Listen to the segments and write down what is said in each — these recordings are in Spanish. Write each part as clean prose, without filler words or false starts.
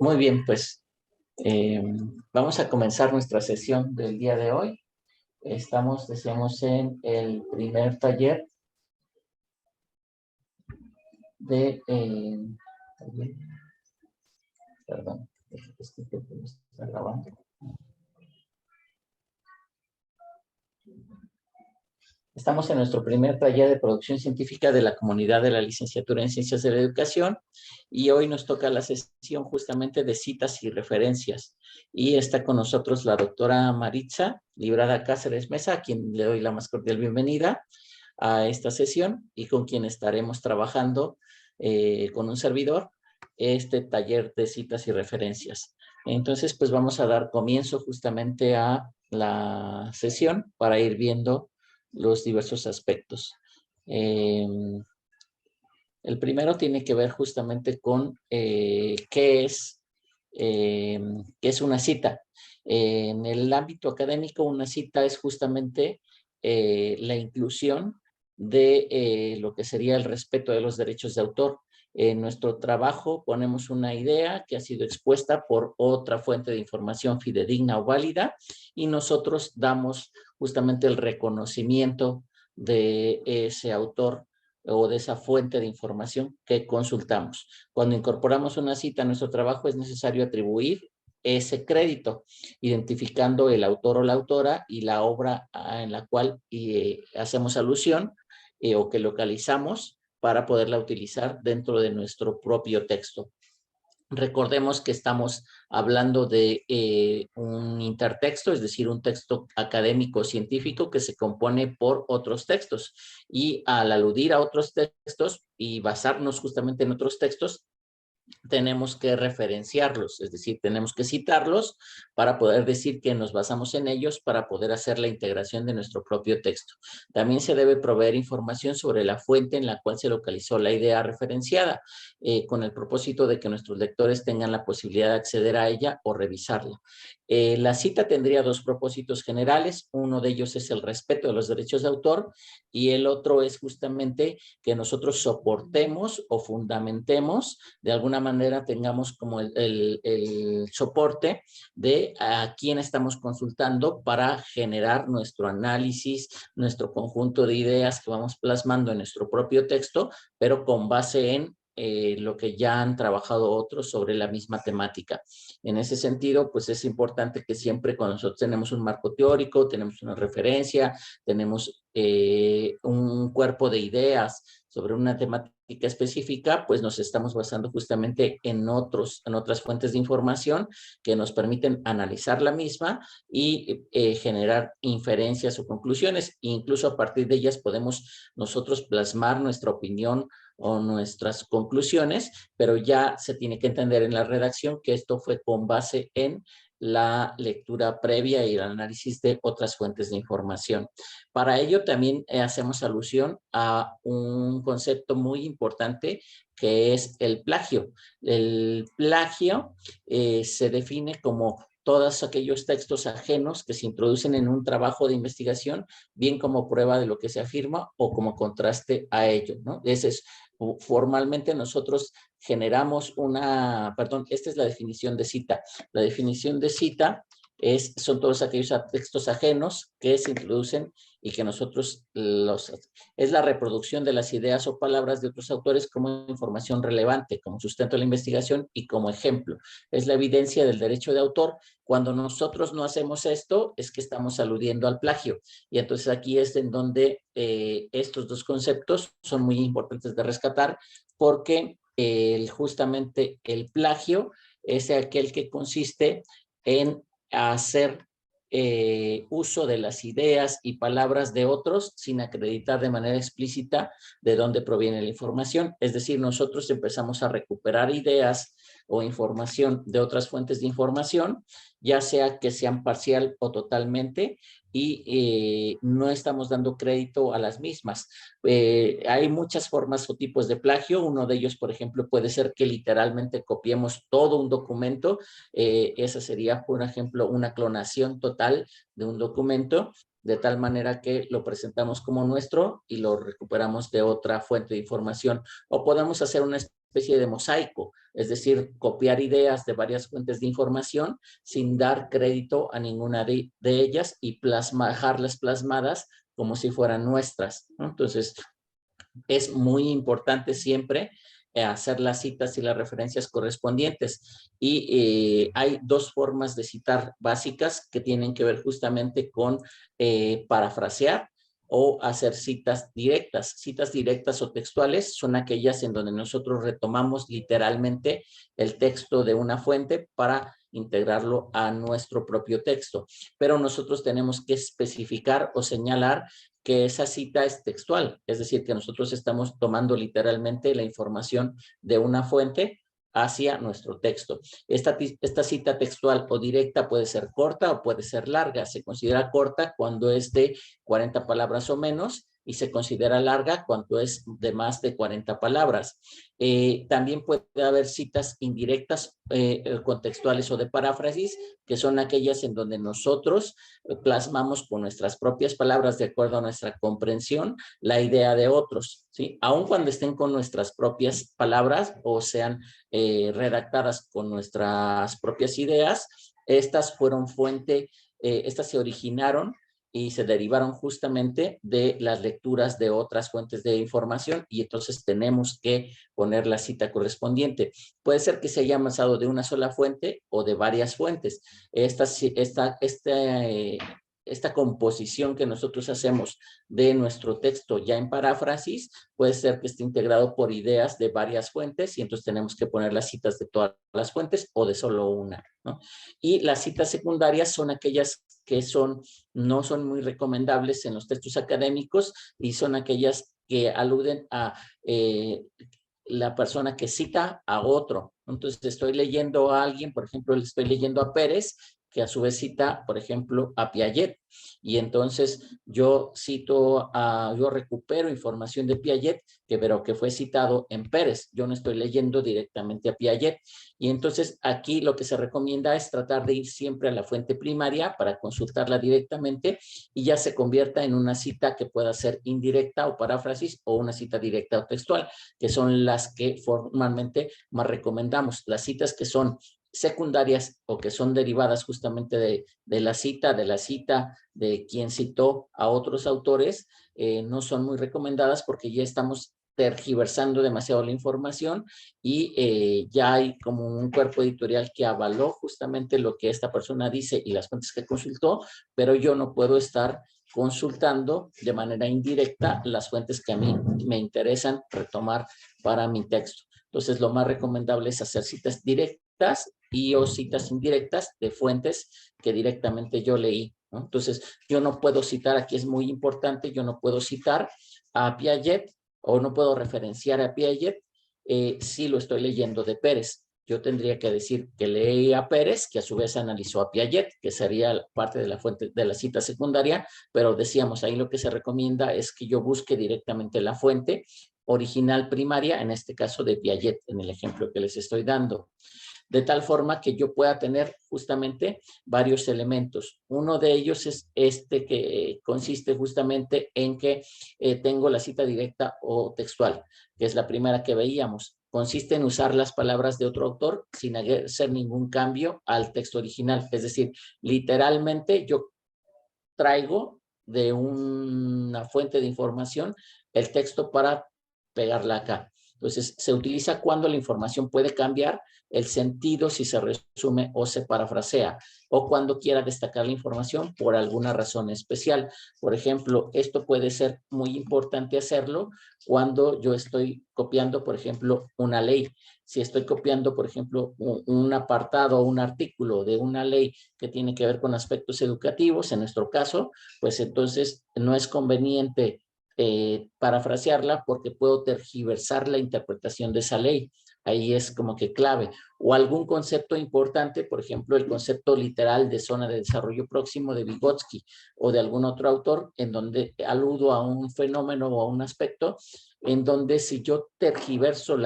Muy bien, pues vamos a comenzar nuestra sesión del día de hoy. Decíamos, en el primer taller de... perdón, este que está grabando. Estamos en nuestro primer taller de producción científica de la comunidad de la licenciatura en Ciencias de la Educación y hoy nos toca la sesión justamente de citas y referencias. Y está con nosotros la doctora Maritza Librada Cáceres Mesa, a quien le doy la más cordial bienvenida a esta sesión y con quien estaremos trabajando con un servidor este taller de citas y referencias. Entonces, pues vamos a dar comienzo justamente a la sesión para ir viendo los diversos aspectos. El primero tiene que ver justamente con qué es una cita. En el ámbito académico, una cita es justamente la inclusión de lo que sería el respeto de los derechos de autor. En nuestro trabajo ponemos una idea que ha sido expuesta por otra fuente de información fidedigna o válida y nosotros damos justamente el reconocimiento de ese autor o de esa fuente de información que consultamos. Cuando incorporamos una cita a nuestro trabajo es necesario atribuir ese crédito, identificando el autor o la autora y la obra en la cual hacemos alusión o que localizamos para poderla utilizar dentro de nuestro propio texto. Recordemos que estamos hablando de un intertexto, es decir, un texto académico científico que se compone por otros textos. Y al aludir a otros textos y basarnos justamente en otros textos, tenemos que referenciarlos, es decir, tenemos que citarlos para poder decir que nos basamos en ellos para poder hacer la integración de nuestro propio texto. También se debe proveer información sobre la fuente en la cual se localizó la idea referenciada, con el propósito de que nuestros lectores tengan la posibilidad de acceder a ella o revisarla. La cita tendría dos propósitos generales. Uno de ellos es el respeto de los derechos de autor y el otro es justamente que nosotros soportemos o fundamentemos, de alguna manera tengamos como el soporte de a quién estamos consultando para generar nuestro análisis, nuestro conjunto de ideas que vamos plasmando en nuestro propio texto, pero con base en lo que ya han trabajado otros sobre la misma temática. En ese sentido, pues es importante que siempre cuando nosotros tenemos un marco teórico, tenemos una referencia, tenemos un cuerpo de ideas sobre una temática específica, pues nos estamos basando justamente en otras fuentes de información que nos permiten analizar la misma y generar inferencias o conclusiones. Incluso a partir de ellas podemos nosotros plasmar nuestra opinión o nuestras conclusiones, pero ya se tiene que entender en la redacción que esto fue con base en la lectura previa y el análisis de otras fuentes de información. Para ello también hacemos alusión a un concepto muy importante que es el plagio. El plagio se define como todos aquellos textos ajenos que se introducen en un trabajo de investigación, bien como prueba de lo que se afirma o como contraste a ello, ¿no? Ese es, formalmente nosotros generamos esta es la definición de cita. La definición de cita son todos aquellos textos ajenos que se introducen y que nosotros es la reproducción de las ideas o palabras de otros autores como información relevante, como sustento de la investigación y como ejemplo. Es la evidencia del derecho de autor. Cuando nosotros no hacemos esto, es que estamos aludiendo al plagio. Y entonces aquí es en donde estos dos conceptos son muy importantes de rescatar porque justamente el plagio es aquel que consiste en hacer uso de las ideas y palabras de otros sin acreditar de manera explícita de dónde proviene la información. Es decir, nosotros empezamos a recuperar ideas o información de otras fuentes de información, ya sea que sean parcial o totalmente, y no estamos dando crédito a las mismas. Hay muchas formas o tipos de plagio. Uno de ellos, por ejemplo, puede ser que literalmente copiemos todo un documento. Esa sería, por ejemplo, una clonación total de un documento, de tal manera que lo presentamos como nuestro y lo recuperamos de otra fuente de información. O podemos hacer una especie de mosaico, es decir, copiar ideas de varias fuentes de información sin dar crédito a ninguna de ellas y dejarlas plasmadas como si fueran nuestras, ¿no? Entonces, es muy importante siempre hacer las citas y las referencias correspondientes. Y hay dos formas de citar básicas que tienen que ver justamente con parafrasear o hacer citas directas. Citas directas o textuales son aquellas en donde nosotros retomamos literalmente el texto de una fuente para integrarlo a nuestro propio texto. Pero nosotros tenemos que especificar o señalar que esa cita es textual, es decir, que nosotros estamos tomando literalmente la información de una fuente hacia nuestro texto. Esta cita textual o directa puede ser corta o puede ser larga. Se considera corta cuando es de 40 palabras o menos y se considera larga cuando es de más de 40 palabras. También puede haber citas indirectas, contextuales o de paráfrasis, que son aquellas en donde nosotros plasmamos con nuestras propias palabras, de acuerdo a nuestra comprensión, la idea de otros, ¿sí? Aun cuando estén con nuestras propias palabras o sean redactadas con nuestras propias ideas, estas fueron fuente, estas se originaron y se derivaron justamente de las lecturas de otras fuentes de información, y entonces tenemos que poner la cita correspondiente. Puede ser que se haya basado de una sola fuente o de varias fuentes. Esta composición que nosotros hacemos de nuestro texto ya en paráfrasis puede ser que esté integrado por ideas de varias fuentes, y entonces tenemos que poner las citas de todas las fuentes o de solo una, ¿no? Y las citas secundarias son aquellas que no son muy recomendables en los textos académicos, y son aquellas que aluden a la persona que cita a otro. Entonces estoy leyendo a alguien, por ejemplo, le estoy leyendo a Pérez, que a su vez cita, por ejemplo, a Piaget. Y entonces yo yo recupero información de Piaget, pero que fue citado en Pérez. Yo no estoy leyendo directamente a Piaget. Y entonces aquí lo que se recomienda es tratar de ir siempre a la fuente primaria para consultarla directamente, y ya se convierta en una cita que pueda ser indirecta o paráfrasis, o una cita directa o textual, que son las que formalmente más recomendamos. Las citas que son secundarias o que son derivadas justamente de la cita de quien citó a otros autores, no son muy recomendadas, porque ya estamos tergiversando demasiado la información, y ya hay como un cuerpo editorial que avaló justamente lo que esta persona dice y las fuentes que consultó, pero yo no puedo estar consultando de manera indirecta las fuentes que a mí me interesan retomar para mi texto. Entonces, lo más recomendable es hacer citas directas y o citas indirectas de fuentes que directamente yo leí, ¿no? Entonces, yo no puedo citar, aquí es muy importante, yo no puedo citar a Piaget o no puedo referenciar a Piaget si lo estoy leyendo de Pérez. Yo tendría que decir que leí a Pérez, que a su vez analizó a Piaget, que sería parte de la fuente de la cita secundaria, pero decíamos, ahí lo que se recomienda es que yo busque directamente la fuente original primaria, en este caso de Piaget, en el ejemplo que les estoy dando, de tal forma que yo pueda tener justamente varios elementos. Uno de ellos es este, que consiste justamente en que tengo la cita directa o textual, que es la primera que veíamos. Consiste en usar las palabras de otro autor sin hacer ningún cambio al texto original. Es decir, literalmente yo traigo de una fuente de información el texto para pegarla acá. Entonces, se utiliza cuando la información puede cambiar el sentido si se resume o se parafrasea, o cuando quiera destacar la información por alguna razón especial. Por ejemplo, esto puede ser muy importante hacerlo cuando yo estoy copiando, por ejemplo, una ley. Si estoy copiando, por ejemplo, un apartado o un artículo de una ley que tiene que ver con aspectos educativos, en nuestro caso, pues entonces no es conveniente parafrasearla, porque puedo tergiversar la interpretación de esa ley. Ahí es como que clave. O algún concepto importante, por ejemplo, el concepto literal de zona de desarrollo próximo de Vygotsky o de algún otro autor, en donde aludo a un fenómeno o a un aspecto, en donde si yo tergiverso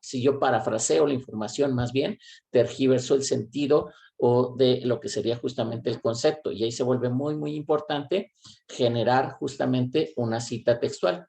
si yo parafraseo la información más bien, tergiverso el sentido o de lo que sería justamente el concepto. Y ahí se vuelve muy, muy importante generar justamente una cita textual.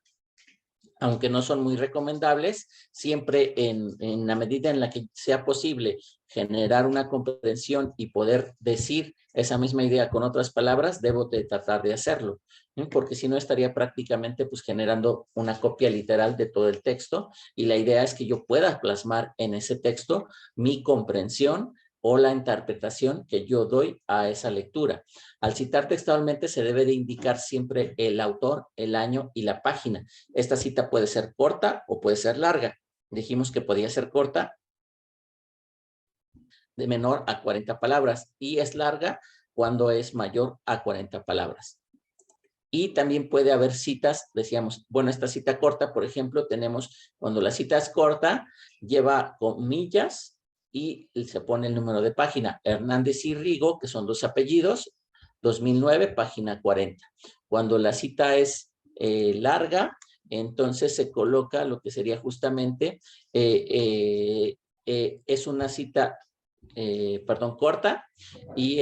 Aunque no son muy recomendables, siempre en la medida en la que sea posible generar una comprensión y poder decir esa misma idea con otras palabras, debo de tratar de hacerlo, ¿no? Porque si no estaría prácticamente pues generando una copia literal de todo el texto, y la idea es que yo pueda plasmar en ese texto mi comprensión o la interpretación que yo doy a esa lectura. Al citar textualmente se debe de indicar siempre el autor, el año y la página. Esta cita puede ser corta o puede ser larga. Dijimos que podía ser corta, de menor a 40 palabras, y es larga cuando es mayor a 40 palabras. Y también puede haber citas, decíamos, bueno, esta cita corta, por ejemplo, tenemos, cuando la cita es corta, lleva comillas y se pone el número de página. Hernández y Rigo, que son dos apellidos, 2009, página 40. Cuando la cita es larga, entonces se coloca lo que sería justamente, es una cita, corta, y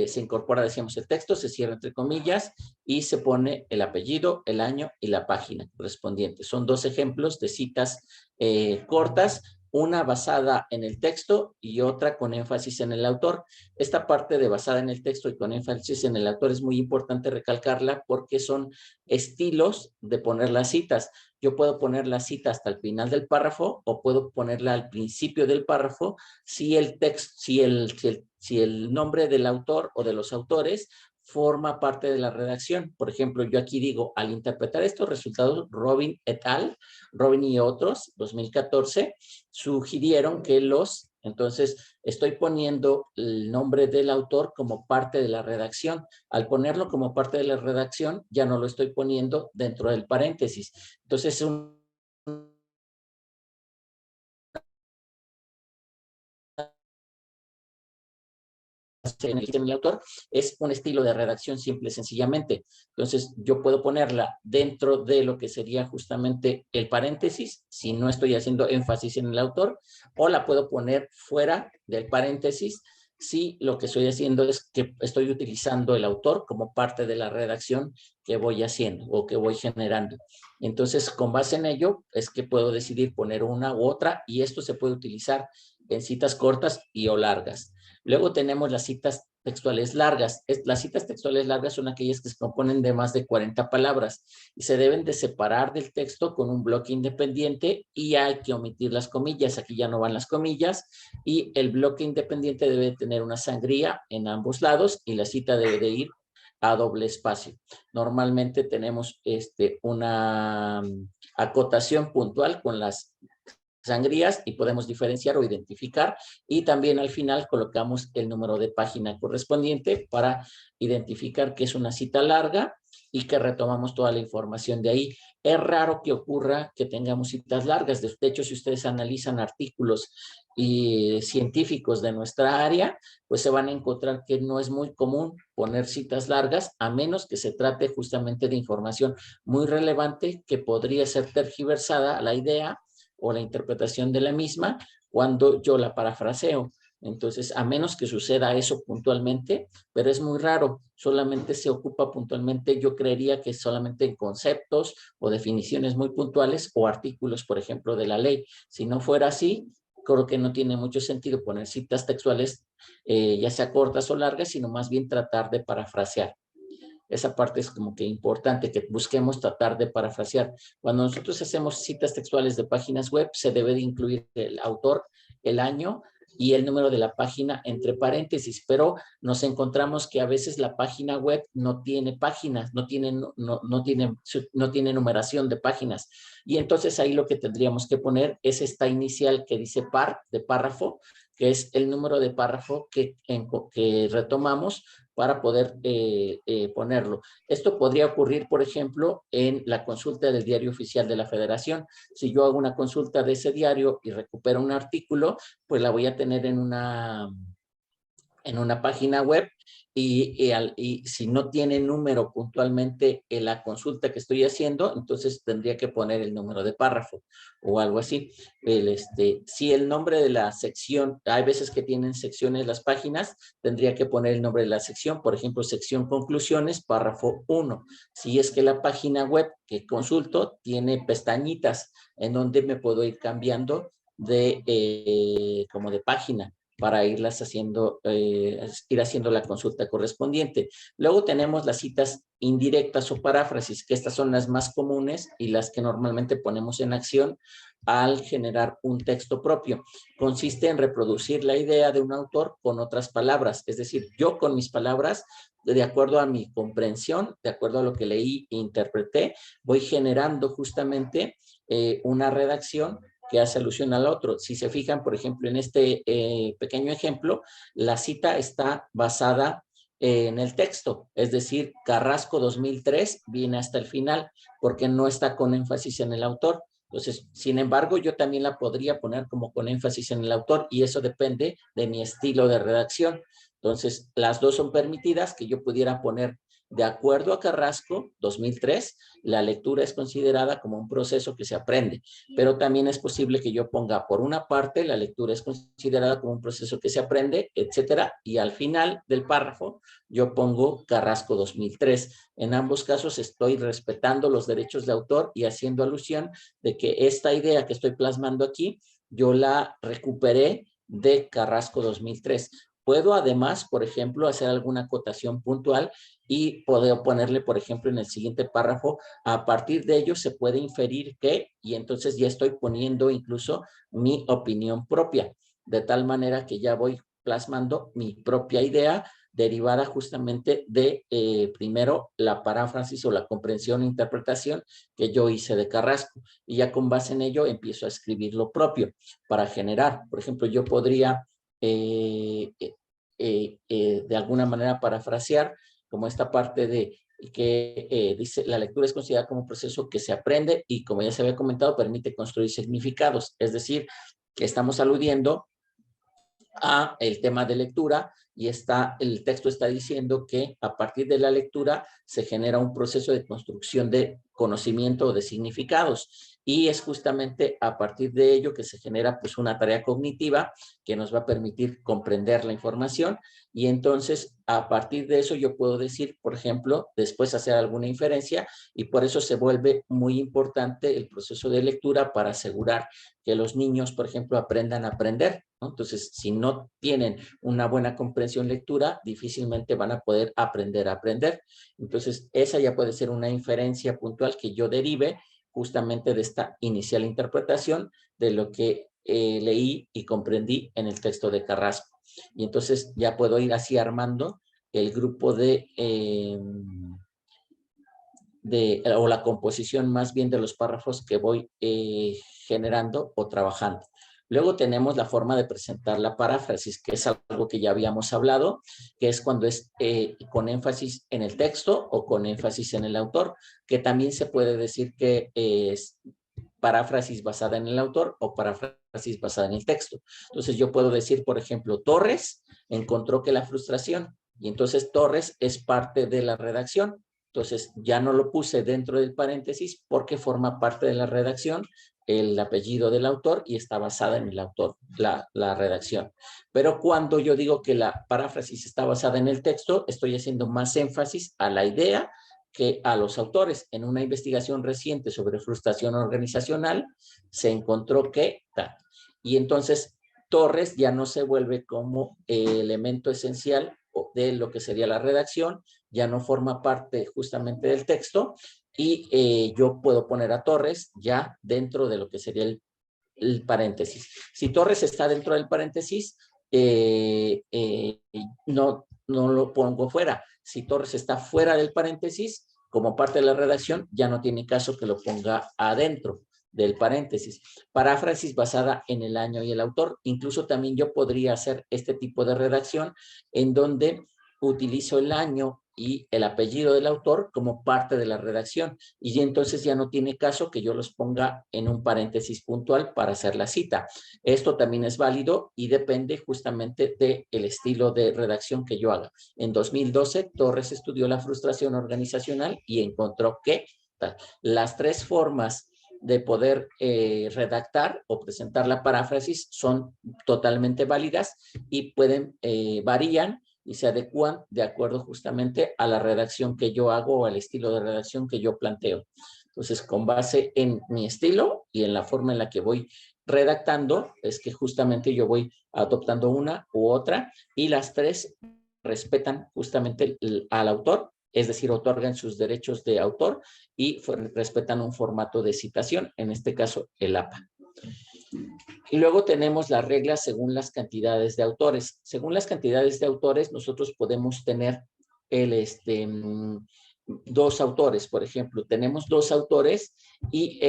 se incorpora, decíamos, el texto, se cierra entre comillas y se pone el apellido, el año y la página correspondiente. Son dos ejemplos de citas cortas, una basada en el texto y otra con énfasis en el autor. Esta parte de basada en el texto y con énfasis en el autor es muy importante recalcarla porque son estilos de poner las citas. Yo puedo poner la cita hasta el final del párrafo o puedo ponerla al principio del párrafo si el texto, si el nombre del autor o de los autores forma parte de la redacción. Por ejemplo, yo aquí digo, al interpretar estos resultados, Robin et al., Robin y otros, 2014, sugirieron que entonces estoy poniendo el nombre del autor como parte de la redacción. Al ponerlo como parte de la redacción, ya no lo estoy poniendo dentro del paréntesis. Entonces, en el autor, es un estilo de redacción simple, sencillamente. Entonces, yo puedo ponerla dentro de lo que sería justamente el paréntesis, si no estoy haciendo énfasis en el autor, o la puedo poner fuera del paréntesis, si lo que estoy haciendo es que estoy utilizando el autor como parte de la redacción que voy haciendo o que voy generando. Entonces, con base en ello, es que puedo decidir poner una u otra, y esto se puede utilizar en citas cortas y o largas. Luego tenemos las citas textuales largas. Las citas textuales largas son aquellas que se componen de más de 40 palabras y se deben de separar del texto con un bloque independiente, y hay que omitir las comillas. Aquí ya no van las comillas, y el bloque independiente debe tener una sangría en ambos lados y la cita debe de ir a doble espacio. Normalmente tenemos una acotación puntual con las sangrías y podemos diferenciar o identificar, y también al final colocamos el número de página correspondiente para identificar que es una cita larga y que retomamos toda la información de ahí. Es raro que ocurra que tengamos citas largas. De hecho, si ustedes analizan artículos científicos de nuestra área, pues se van a encontrar que no es muy común poner citas largas, a menos que se trate justamente de información muy relevante que podría ser tergiversada a la idea o la interpretación de la misma cuando yo la parafraseo. Entonces, a menos que suceda eso puntualmente, pero es muy raro, solamente se ocupa puntualmente, yo creería que solamente en conceptos o definiciones muy puntuales o artículos, por ejemplo, de la ley. Si no fuera así, creo que no tiene mucho sentido poner citas textuales, ya sea cortas o largas, sino más bien tratar de parafrasear. Esa parte es como que importante, que busquemos tratar de parafrasear. Cuando nosotros hacemos citas textuales de páginas web, se debe de incluir el autor, el año y el número de la página entre paréntesis, pero nos encontramos que a veces la página web no tiene páginas, no tiene numeración de páginas, y entonces ahí lo que tendríamos que poner es esta inicial que dice par, de párrafo, que es el número de párrafo que retomamos para poder ponerlo. Esto podría ocurrir, por ejemplo, en la consulta del Diario Oficial de la Federación. Si yo hago una consulta de ese diario y recupero un artículo, pues la voy a tener en una página web y si no tiene número puntualmente en la consulta que estoy haciendo, entonces tendría que poner el número de párrafo o algo así. Si el nombre de la sección, hay veces que tienen secciones las páginas, tendría que poner el nombre de la sección, por ejemplo, sección conclusiones, párrafo 1. Si es que la página web que consulto tiene pestañitas en donde me puedo ir cambiando como de página para irlas haciendo, ir haciendo la consulta correspondiente. Luego tenemos las citas indirectas o paráfrasis, que estas son las más comunes y las que normalmente ponemos en acción al generar un texto propio. Consiste en reproducir la idea de un autor con otras palabras, es decir, yo con mis palabras, de acuerdo a mi comprensión, de acuerdo a lo que leí e interpreté, voy generando justamente una redacción que hace alusión al otro. Si se fijan, por ejemplo, en este pequeño ejemplo, la cita está basada en el texto, es decir, Carrasco 2003 viene hasta el final, porque no está con énfasis en el autor. Entonces, sin embargo, yo también la podría poner como con énfasis en el autor y eso depende de mi estilo de redacción. Entonces, las dos son permitidas, que yo pudiera poner de acuerdo a Carrasco 2003, la lectura es considerada como un proceso que se aprende, pero también es posible que yo ponga por una parte, la lectura es considerada como un proceso que se aprende, etcétera, y al final del párrafo yo pongo Carrasco 2003. En ambos casos estoy respetando los derechos de autor y haciendo alusión de que esta idea que estoy plasmando aquí, yo la recuperé de Carrasco 2003. Puedo además, por ejemplo, hacer alguna acotación puntual y poder ponerle, por ejemplo, en el siguiente párrafo, a partir de ello se puede inferir que, y entonces ya estoy poniendo incluso mi opinión propia, de tal manera que ya voy plasmando mi propia idea derivada justamente de, primero, la paráfrasis o la comprensión e interpretación que yo hice de Carrasco, y ya con base en ello empiezo a escribir lo propio para generar. Por ejemplo, yo podría de alguna manera parafrasear como esta parte de que dice, la lectura es considerada como un proceso que se aprende y, como ya se había comentado, permite construir significados. Es decir, que estamos aludiendo a el tema de lectura y el texto está diciendo que a partir de la lectura se genera un proceso de construcción de conocimiento o de significados, y es justamente a partir de ello que se genera pues una tarea cognitiva que nos va a permitir comprender la información, y entonces a partir de eso yo puedo decir, por ejemplo, después hacer alguna inferencia, y por eso se vuelve muy importante el proceso de lectura para asegurar que los niños, por ejemplo, aprendan a aprender, ¿no? Entonces, si no tienen una buena comprensión lectura, difícilmente van a poder aprender a aprender. Entonces, esa ya puede ser una inferencia puntual que yo derive justamente de esta inicial interpretación de lo que leí y comprendí en el texto de Carrasco. Y entonces ya puedo ir así armando el grupo o la composición más bien de los párrafos que voy generando o trabajando. Luego tenemos la forma de presentar la paráfrasis, que es algo que ya habíamos hablado, que es cuando es con énfasis en el texto o con énfasis en el autor, que también se puede decir que es paráfrasis basada en el autor o paráfrasis basada en el texto. Entonces yo puedo decir, por ejemplo, Torres encontró que la frustración, y entonces Torres es parte de la redacción. Entonces ya no lo puse dentro del paréntesis porque forma parte de la redacción el apellido del autor y está basada en el autor, la redacción. Pero cuando yo digo que la paráfrasis está basada en el texto, estoy haciendo más énfasis a la idea que a los autores. En una investigación reciente sobre frustración organizacional se encontró que, y entonces Torres ya no se vuelve como elemento esencial de lo que sería la redacción, ya no forma parte justamente del texto, y yo puedo poner a Torres ya dentro de lo que sería el paréntesis. Si Torres está dentro del paréntesis, no lo pongo fuera. Si Torres está fuera del paréntesis, como parte de la redacción, ya no tiene caso que lo ponga adentro del paréntesis. Paráfrasis basada en el año y el autor. Incluso también yo podría hacer este tipo de redacción en donde utilizo el año y el apellido del autor como parte de la redacción, y entonces ya no tiene caso que yo los ponga en un paréntesis puntual para hacer la cita. Esto también es válido y depende justamente del estilo de redacción que yo haga. En 2012, Torres estudió la frustración organizacional y encontró que las tres formas de poder redactar o presentar la paráfrasis son totalmente válidas y varían y se adecúan de acuerdo justamente a la redacción que yo hago o al estilo de redacción que yo planteo. Entonces, con base en mi estilo y en la forma en la que voy redactando, es que justamente yo voy adoptando una u otra, y las tres respetan justamente al autor, es decir, otorgan sus derechos de autor y respetan un formato de citación, en este caso el APA. Y luego tenemos las reglas según las cantidades de autores. Según las cantidades de autores, nosotros podemos tener dos autores, por ejemplo. Tenemos dos autores y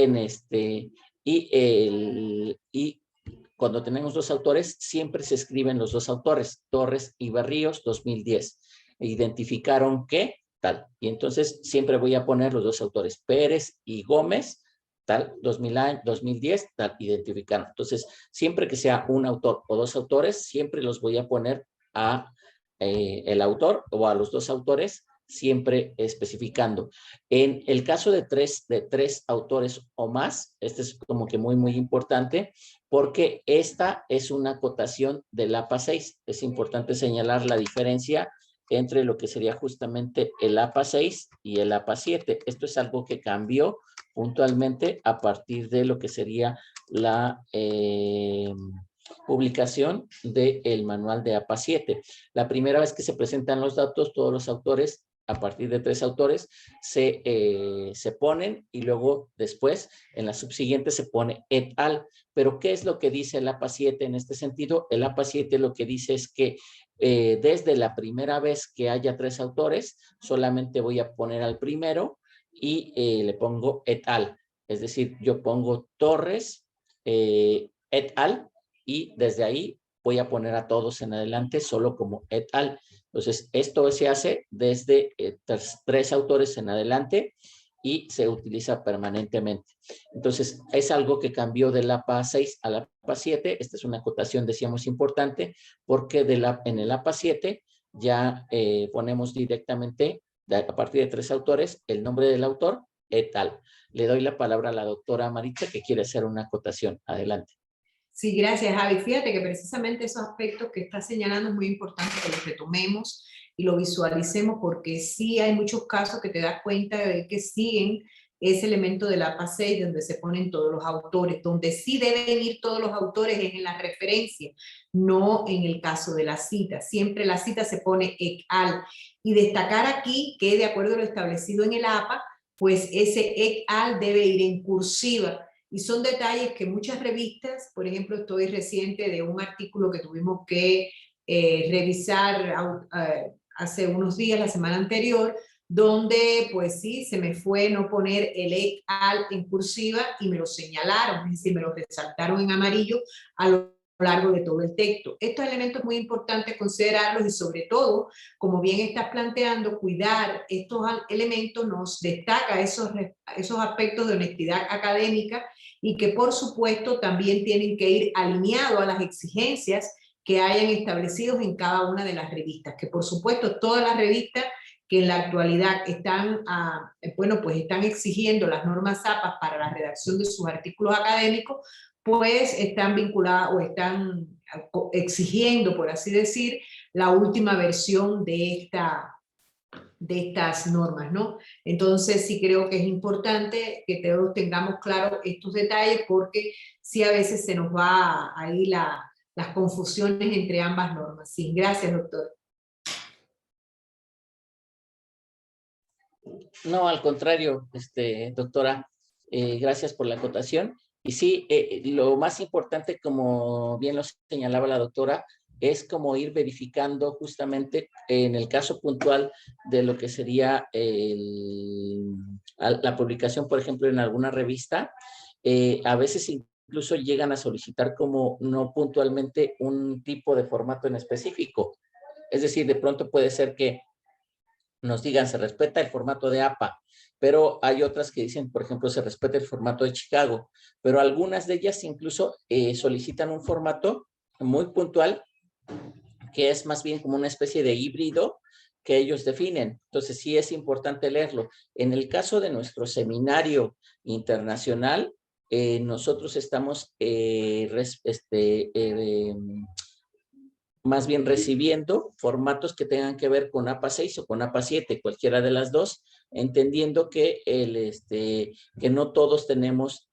cuando tenemos dos autores, siempre se escriben los dos autores, Torres y Berríos, 2010. Identificaron que tal. Y entonces siempre voy a poner los dos autores, Pérez y Gómez, tal, 2010, tal, identificaron. Entonces, siempre que sea un autor o dos autores, siempre los voy a poner a el autor o a los dos autores, siempre especificando. En el caso de tres autores o más, este es como que muy, muy importante, porque esta es una acotación del APA 6. Es importante señalar la diferencia entre lo que sería justamente el APA 6 y el APA 7. Esto es algo que cambió puntualmente a partir de lo que sería la publicación del manual de APA 7. La primera vez que se presentan los datos, todos los autores, a partir de tres autores, se ponen, y luego después en la subsiguiente se pone et al. Pero ¿qué es lo que dice el APA 7 en este sentido? El APA 7 lo que dice es que desde la primera vez que haya tres autores, solamente voy a poner al primero y le pongo et al. Es decir, yo pongo Torres et al, y desde ahí voy a poner a todos en adelante solo como et al. Entonces, esto se hace desde tres autores en adelante y se utiliza permanentemente. Entonces, es algo que cambió del APA 6 al APA 7. Esta es una acotación, decíamos, importante, porque en el APA 7 ya ponemos directamente, a partir de tres autores, el nombre del autor, et al. Le doy la palabra a la doctora Maritza, que quiere hacer una acotación. Adelante. Sí, gracias, Javi. Fíjate que precisamente esos aspectos que estás señalando es muy importante que los retomemos y lo visualicemos, porque sí hay muchos casos que te das cuenta de que siguen ese elemento de la APA 6 donde se ponen todos los autores. Donde sí deben ir todos los autores es en la referencia, no en el caso de la cita. Siempre la cita se pone et al. Y destacar aquí que, de acuerdo a lo establecido en el APA, pues ese et al debe ir en cursiva. Y son detalles que muchas revistas, por ejemplo, estoy reciente de un artículo que tuvimos que revisar hace unos días, la semana anterior, donde pues sí, se me fue no poner el et al en cursiva y me lo señalaron, es decir, me lo resaltaron en amarillo a lo largo de todo el texto. Estos elementos muy importantes considerarlos, y sobre todo, como bien estás planteando, cuidar estos elementos nos destaca esos aspectos de honestidad académica, y que por supuesto también tienen que ir alineados a las exigencias que hayan establecidos en cada una de las revistas, que por supuesto todas las revistas que en la actualidad están, pues están exigiendo las normas APA para la redacción de sus artículos académicos, pues están vinculadas o están exigiendo, por así decir, la última versión de estas normas, ¿no? Entonces sí creo que es importante que todos tengamos claro estos detalles, porque sí a veces se nos va ahí las confusiones entre ambas normas. Sí, gracias, doctor. No, al contrario, doctora, gracias por la acotación. Y sí, lo más importante, como bien lo señalaba la doctora, es como ir verificando justamente en el caso puntual de lo que sería la publicación, por ejemplo, en alguna revista. A veces incluso llegan a solicitar como no puntualmente un tipo de formato en específico. Es decir, de pronto puede ser que nos digan, se respeta el formato de APA, pero hay otras que dicen, por ejemplo, se respeta el formato de Chicago, pero algunas de ellas incluso solicitan un formato muy puntual que es más bien como una especie de híbrido que ellos definen. Entonces, sí es importante leerlo. En el caso de nuestro seminario internacional, nosotros estamos más bien recibiendo formatos que tengan que ver con APA 6 o con APA 7, cualquiera de las dos, entendiendo que, que no todos tenemos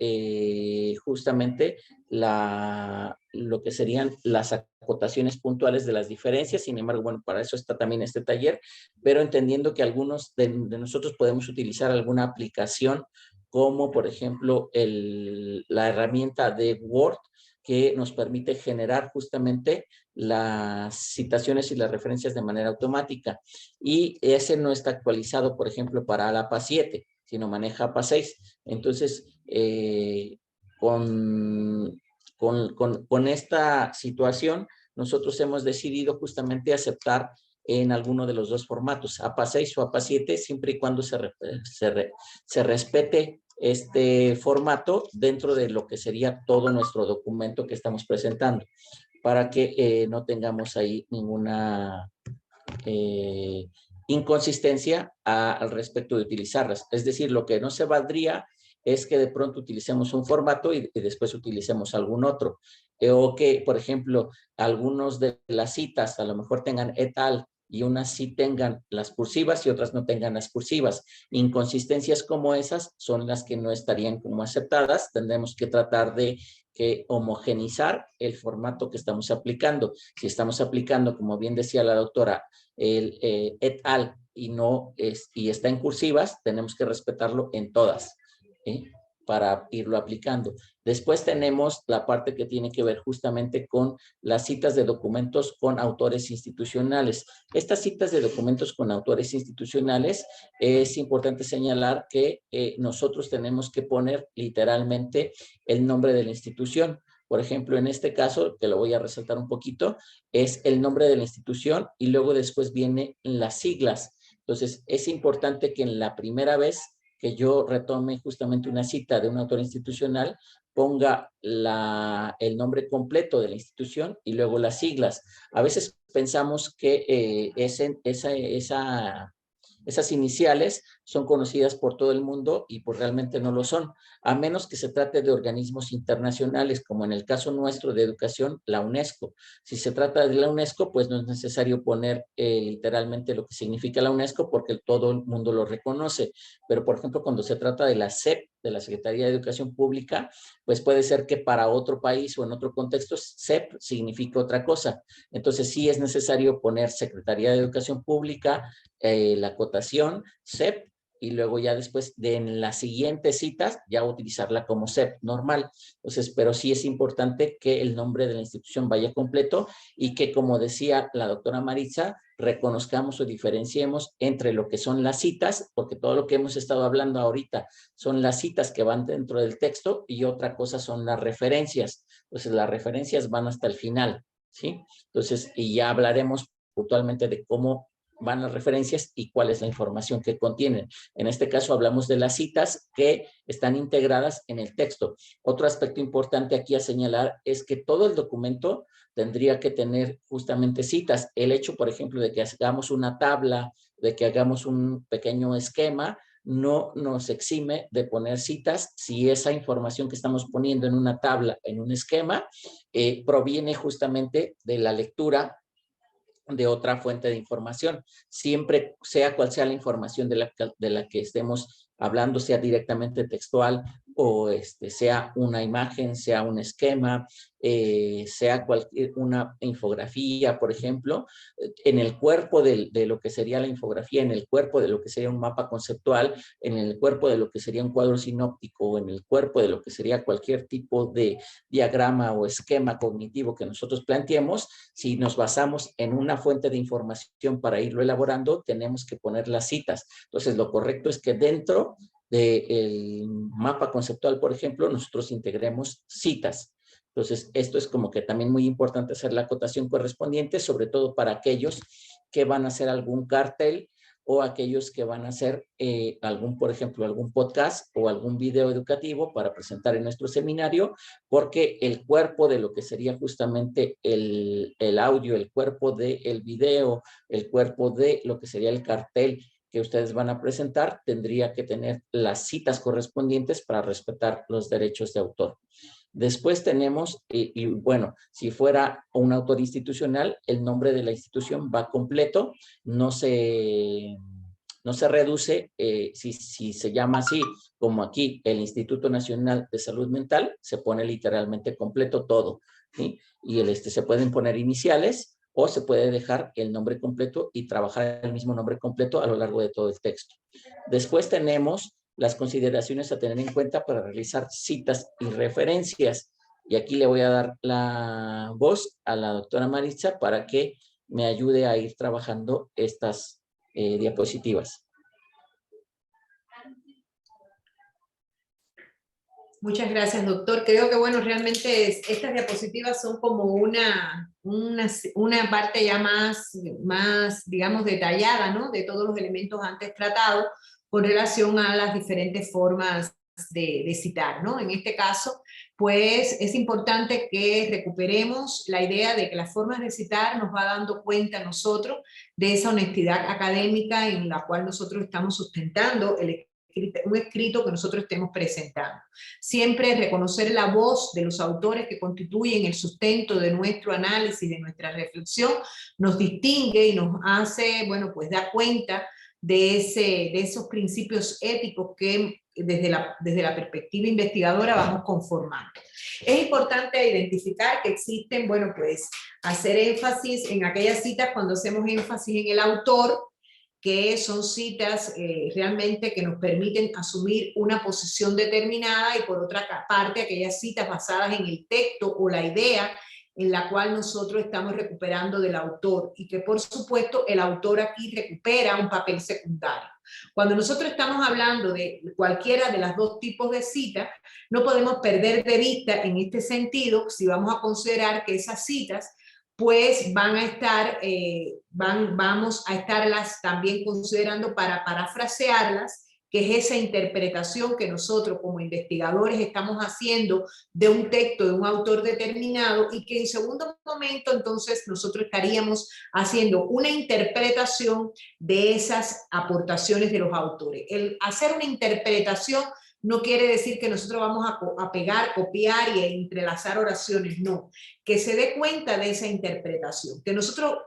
justamente lo que serían las acotaciones puntuales de las diferencias. Sin embargo, bueno, para eso está también este taller, pero entendiendo que algunos de nosotros podemos utilizar alguna aplicación como, por ejemplo, la herramienta de Word, que nos permite generar justamente las citaciones y las referencias de manera automática. Y ese no está actualizado, por ejemplo, para la APA 7, sino maneja APA 6. Entonces, con esta situación, nosotros hemos decidido justamente aceptar en alguno de los dos formatos, APA 6 o APA 7, siempre y cuando se respete este formato dentro de lo que sería todo nuestro documento que estamos presentando, para que no tengamos ahí ninguna inconsistencia al respecto de utilizarlas. Es decir, lo que no se valdría es que de pronto utilicemos un formato y después utilicemos algún otro. O que, por ejemplo, algunos de las citas a lo mejor tengan et al y unas sí tengan las cursivas y otras no tengan las cursivas. Inconsistencias como esas son las que no estarían como aceptadas. Tendremos que tratar de homogenizar el formato que estamos aplicando. Si estamos aplicando, como bien decía la doctora, el et al y está en cursivas, tenemos que respetarlo en todas, para irlo aplicando. Después tenemos la parte que tiene que ver justamente con las citas de documentos con autores institucionales. Estas citas de documentos con autores institucionales, es importante señalar que nosotros tenemos que poner literalmente el nombre de la institución. Por ejemplo, en este caso, que lo voy a resaltar un poquito, es el nombre de la institución y luego después vienen las siglas. Entonces, es importante que en la primera vez que yo retome justamente una cita de un autor institucional, ponga el nombre completo de la institución y luego las siglas. A veces pensamos que esas iniciales son conocidas por todo el mundo y pues realmente no lo son, a menos que se trate de organismos internacionales, como en el caso nuestro de educación, la UNESCO. Si se trata de la UNESCO, pues no es necesario poner literalmente lo que significa la UNESCO porque todo el mundo lo reconoce. Pero, por ejemplo, cuando se trata de la SEP, de la Secretaría de Educación Pública, pues puede ser que para otro país o en otro contexto, SEP significa otra cosa. Entonces, sí es necesario poner Secretaría de Educación Pública, la acotación SEP, y luego ya después en las siguientes citas ya utilizarla como SEP normal. Entonces, pero sí es importante que el nombre de la institución vaya completo y que, como decía la doctora Maritza, reconozcamos o diferenciemos entre lo que son las citas, porque todo lo que hemos estado hablando ahorita son las citas que van dentro del texto y otra cosa son las referencias. Entonces, las referencias van hasta el final, ¿sí? Entonces, y ya hablaremos puntualmente de cómo van las referencias y cuál es la información que contienen. En este caso hablamos de las citas que están integradas en el texto. Otro aspecto importante aquí a señalar es que todo el documento tendría que tener justamente citas. El hecho, por ejemplo, de que hagamos una tabla, de que hagamos un pequeño esquema, no nos exime de poner citas si esa información que estamos poniendo en una tabla, en un esquema, proviene justamente de la lectura de otra fuente de información, siempre sea cual sea la información de la que estemos hablando, sea directamente textual o sea una imagen, sea un esquema, sea una infografía, por ejemplo, en el cuerpo de lo que sería la infografía, en el cuerpo de lo que sería un mapa conceptual, en el cuerpo de lo que sería un cuadro sinóptico, en el cuerpo de lo que sería cualquier tipo de diagrama o esquema cognitivo que nosotros planteemos. Si nos basamos en una fuente de información para irlo elaborando, tenemos que poner las citas. Entonces, lo correcto es que dentro del mapa conceptual, por ejemplo, nosotros integremos citas. Entonces, esto es como que también muy importante hacer la acotación correspondiente, sobre todo para aquellos que van a hacer algún cartel o aquellos que van a hacer por ejemplo, algún podcast o algún video educativo para presentar en nuestro seminario, porque el cuerpo de lo que sería justamente el audio, el cuerpo del video, el cuerpo de lo que sería el cartel que ustedes van a presentar, tendría que tener las citas correspondientes para respetar los derechos de autor. Después tenemos, y bueno, si fuera un autor institucional, el nombre de la institución va completo, no se reduce, si se llama así, como aquí, el Instituto Nacional de Salud Mental, se pone literalmente completo todo, ¿sí? Y se pueden poner iniciales o se puede dejar el nombre completo y trabajar el mismo nombre completo a lo largo de todo el texto. Después tenemos las consideraciones a tener en cuenta para realizar citas y referencias. Y aquí le voy a dar la voz a la doctora Maritza para que me ayude a ir trabajando estas diapositivas. Muchas gracias, doctor. Creo que, bueno, realmente estas diapositivas son como una parte ya más, digamos, detallada, ¿no? De todos los elementos antes tratados con relación a las diferentes formas de citar, ¿no? En este caso, pues es importante que recuperemos la idea de que las formas de citar nos va dando cuenta a nosotros de esa honestidad académica en la cual nosotros estamos sustentando un escrito que nosotros estemos presentando. Siempre reconocer la voz de los autores que constituyen el sustento de nuestro análisis, de nuestra reflexión, nos distingue y nos hace, bueno, pues da cuenta de esos principios éticos que desde la perspectiva investigadora vamos conformando. Es importante identificar que existen, bueno, pues hacer énfasis en aquellas citas cuando hacemos énfasis en el autor, que son citas realmente que nos permiten asumir una posición determinada, y por otra parte aquellas citas basadas en el texto o la idea en la cual nosotros estamos recuperando del autor, y que por supuesto el autor aquí recupera un papel secundario. Cuando nosotros estamos hablando de cualquiera de los dos tipos de citas, no podemos perder de vista en este sentido, si vamos a considerar que esas citas pues vamos a estarlas también considerando para parafrasearlas, que es esa interpretación que nosotros como investigadores estamos haciendo de un texto de un autor determinado, y que en segundo momento entonces nosotros estaríamos haciendo una interpretación de esas aportaciones de los autores. El hacer una interpretación no quiere decir que nosotros vamos a pegar, copiar y entrelazar oraciones, no. Que se dé cuenta de esa interpretación, que nosotros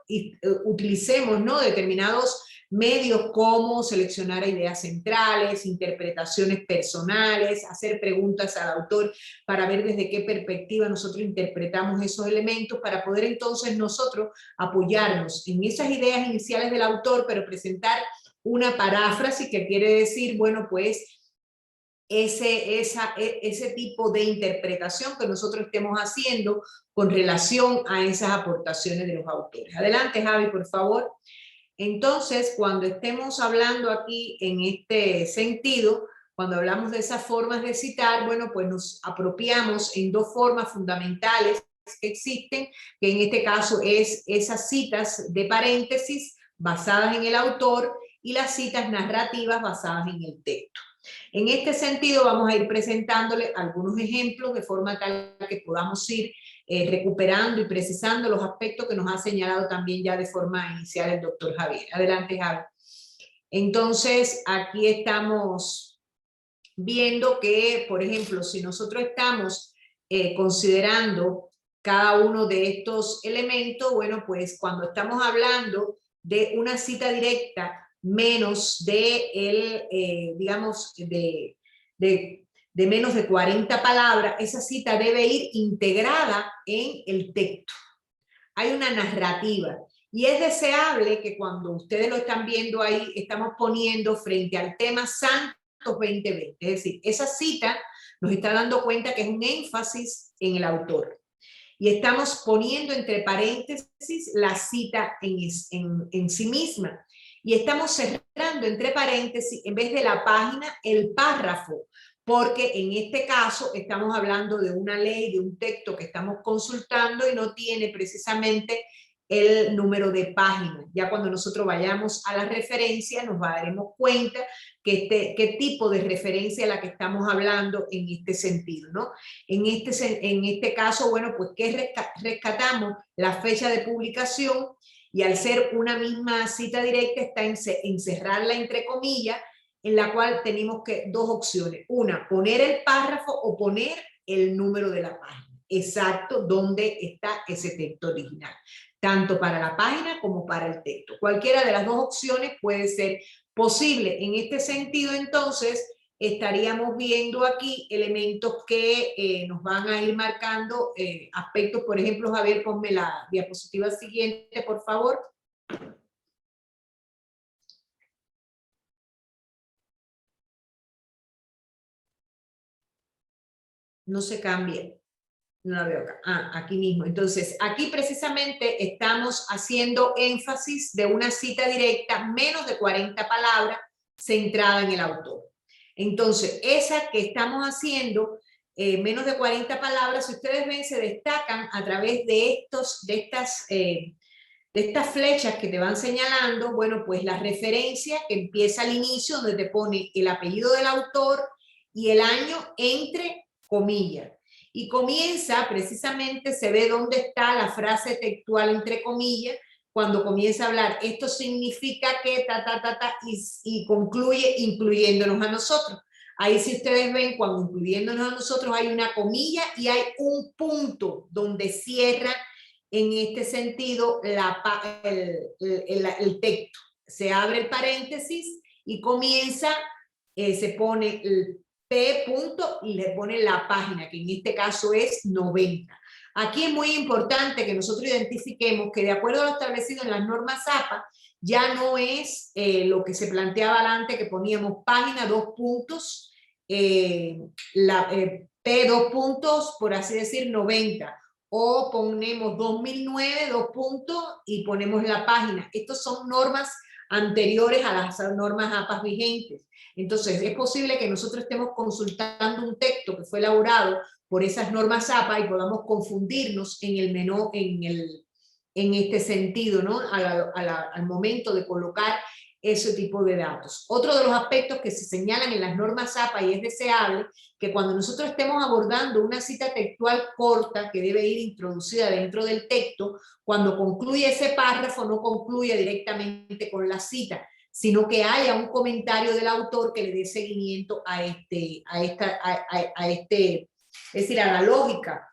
utilicemos, ¿no?, determinados medios como seleccionar ideas centrales, interpretaciones personales, hacer preguntas al autor para ver desde qué perspectiva nosotros interpretamos esos elementos, para poder entonces nosotros apoyarnos en esas ideas iniciales del autor, pero presentar una paráfrasis, que quiere decir, bueno, pues ese tipo de interpretación que nosotros estemos haciendo con relación a esas aportaciones de los autores. Adelante, Javi, por favor. Entonces, cuando estemos hablando aquí en este sentido, cuando hablamos de esas formas de citar, bueno, pues nos apropiamos en dos formas fundamentales que existen, que en este caso es esas citas de paréntesis basadas en el autor y las citas narrativas basadas en el texto. En este sentido, vamos a ir presentándole algunos ejemplos de forma tal que podamos ir recuperando y precisando los aspectos que nos ha señalado también ya de forma inicial el doctor Javier. Adelante, Javier. Entonces, aquí estamos viendo que, por ejemplo, si nosotros estamos considerando cada uno de estos elementos, bueno, pues cuando estamos hablando de una cita directa menos de, digamos, de menos de 40 palabras, esa cita debe ir integrada en el texto. Hay una narrativa. Y es deseable que cuando ustedes lo están viendo ahí, estamos poniendo frente al tema Santos 2020. Es decir, esa cita nos está dando cuenta que es un énfasis en el autor. Y estamos poniendo entre paréntesis la cita en sí misma. Y estamos cerrando entre paréntesis, en vez de la página, el párrafo, porque en este caso estamos hablando de una ley, de un texto que estamos consultando y no tiene precisamente el número de página. Ya cuando nosotros vayamos a la referencia nos daremos cuenta qué tipo de referencia es la que estamos hablando en este sentido, ¿no? En este caso, bueno, pues ¿qué rescatamos? La fecha de publicación, y al ser una misma cita directa está encerrarla entre comillas, en la cual tenemos dos opciones. Una, poner el párrafo o poner el número de la página. Exacto, donde está ese texto original. Tanto para la página como para el texto. Cualquiera de las dos opciones puede ser posible. En este sentido, entonces, estaríamos viendo aquí elementos que nos van a ir marcando aspectos. Por ejemplo, Javier, ponme la diapositiva siguiente, por favor. No se cambia. No la veo acá. Ah, aquí mismo. Entonces, aquí precisamente estamos haciendo énfasis de una cita directa, menos de 40 palabras, centrada en el autor. Entonces, esa que estamos haciendo, menos de 40 palabras, si ustedes ven, se destacan a través de estas flechas que te van señalando, bueno, pues la referencia que empieza al inicio, donde te pone el apellido del autor y el año entre comillas. Y comienza, precisamente se ve dónde está la frase textual entre comillas, cuando comienza a hablar, esto significa que y concluye incluyéndonos a nosotros. Ahí si ustedes ven, cuando incluyéndonos a nosotros hay una comilla y hay un punto donde cierra en este sentido el texto. Se abre el paréntesis y comienza, se pone el P punto y le pone la página, que en este caso es 90. Aquí es muy importante que nosotros identifiquemos que de acuerdo a lo establecido en las normas APA, ya no es lo que se planteaba antes, que poníamos página, 2 puntos, P 2 puntos, por así decir, 90. O ponemos 2009, 2 puntos, y ponemos la página. Estas son normas anteriores a las normas APA vigentes. Entonces, es posible que nosotros estemos consultando un texto que fue elaborado por esas normas APA y podamos confundirnos en este sentido, ¿no? Al momento de colocar ese tipo de datos. Otro de los aspectos que se señalan en las normas APA, y es deseable que cuando nosotros estemos abordando una cita textual corta que debe ir introducida dentro del texto, cuando concluye ese párrafo no concluya directamente con la cita, sino que haya un comentario del autor que le dé seguimiento es decir, a la lógica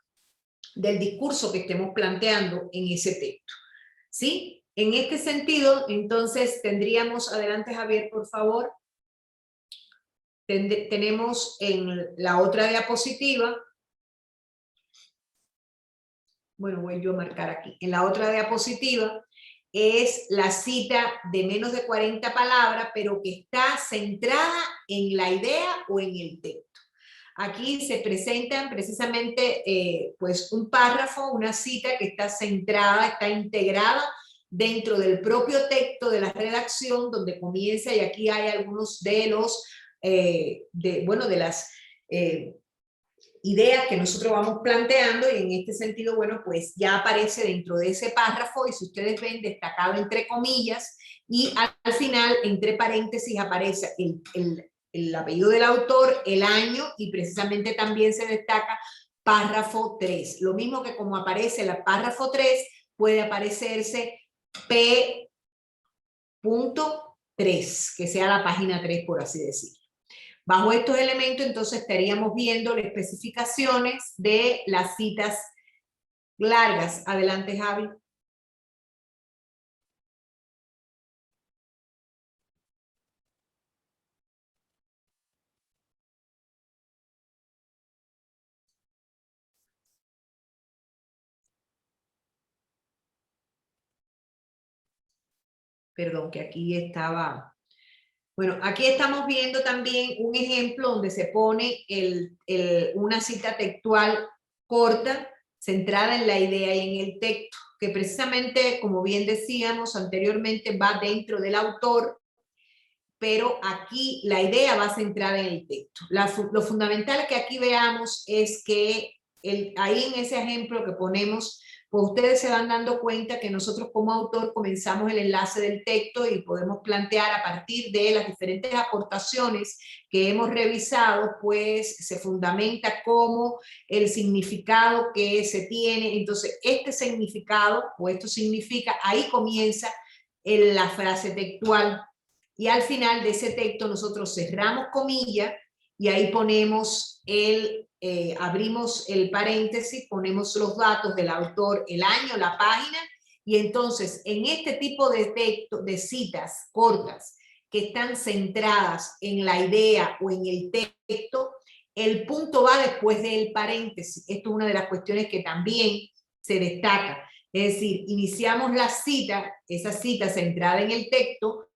del discurso que estemos planteando en ese texto. ¿Sí? En este sentido, entonces, tendríamos, adelante Javier, por favor, tenemos en la otra diapositiva, bueno, voy yo a marcar aquí, en la otra diapositiva, es la cita de menos de 40 palabras, pero que está centrada en la idea o en el texto. Aquí se presentan precisamente pues un párrafo, una cita que está centrada, está integrada dentro del propio texto de la redacción, donde comienza, y aquí hay algunos de los, de las ideas que nosotros vamos planteando, y en este sentido, bueno, pues ya aparece dentro de ese párrafo, y si ustedes ven, destacado entre comillas, y al final, entre paréntesis, aparece el apellido del autor, el año, y precisamente también se destaca párrafo 3. Lo mismo que como aparece el párrafo 3, puede aparecerse P.3, que sea la página 3, por así decirlo. Bajo estos elementos, entonces, estaríamos viendo las especificaciones de las citas largas. Adelante, Javi. Perdón, que aquí estaba... Bueno, aquí estamos viendo también un ejemplo donde se pone una cita textual corta, centrada en la idea y en el texto, que precisamente, como bien decíamos anteriormente, va dentro del autor, pero aquí la idea va centrada en el texto. Lo fundamental que aquí veamos es que ahí en ese ejemplo que ponemos, pues ustedes se van dando cuenta que nosotros como autor comenzamos el enlace del texto y podemos plantear a partir de las diferentes aportaciones que hemos revisado, pues se fundamenta como el significado que se tiene. Entonces, este significado, o esto significa, ahí comienza la frase textual. Y al final de ese texto nosotros cerramos comillas y ahí ponemos abrimos el paréntesis, ponemos los datos del autor, el año, la página, y entonces en este tipo de texto, de citas cortas que están centradas en la idea o en el texto, el punto va después del paréntesis. Esto es una de las cuestiones que también se destaca. Es decir, iniciamos la cita, esa cita centrada en el texto,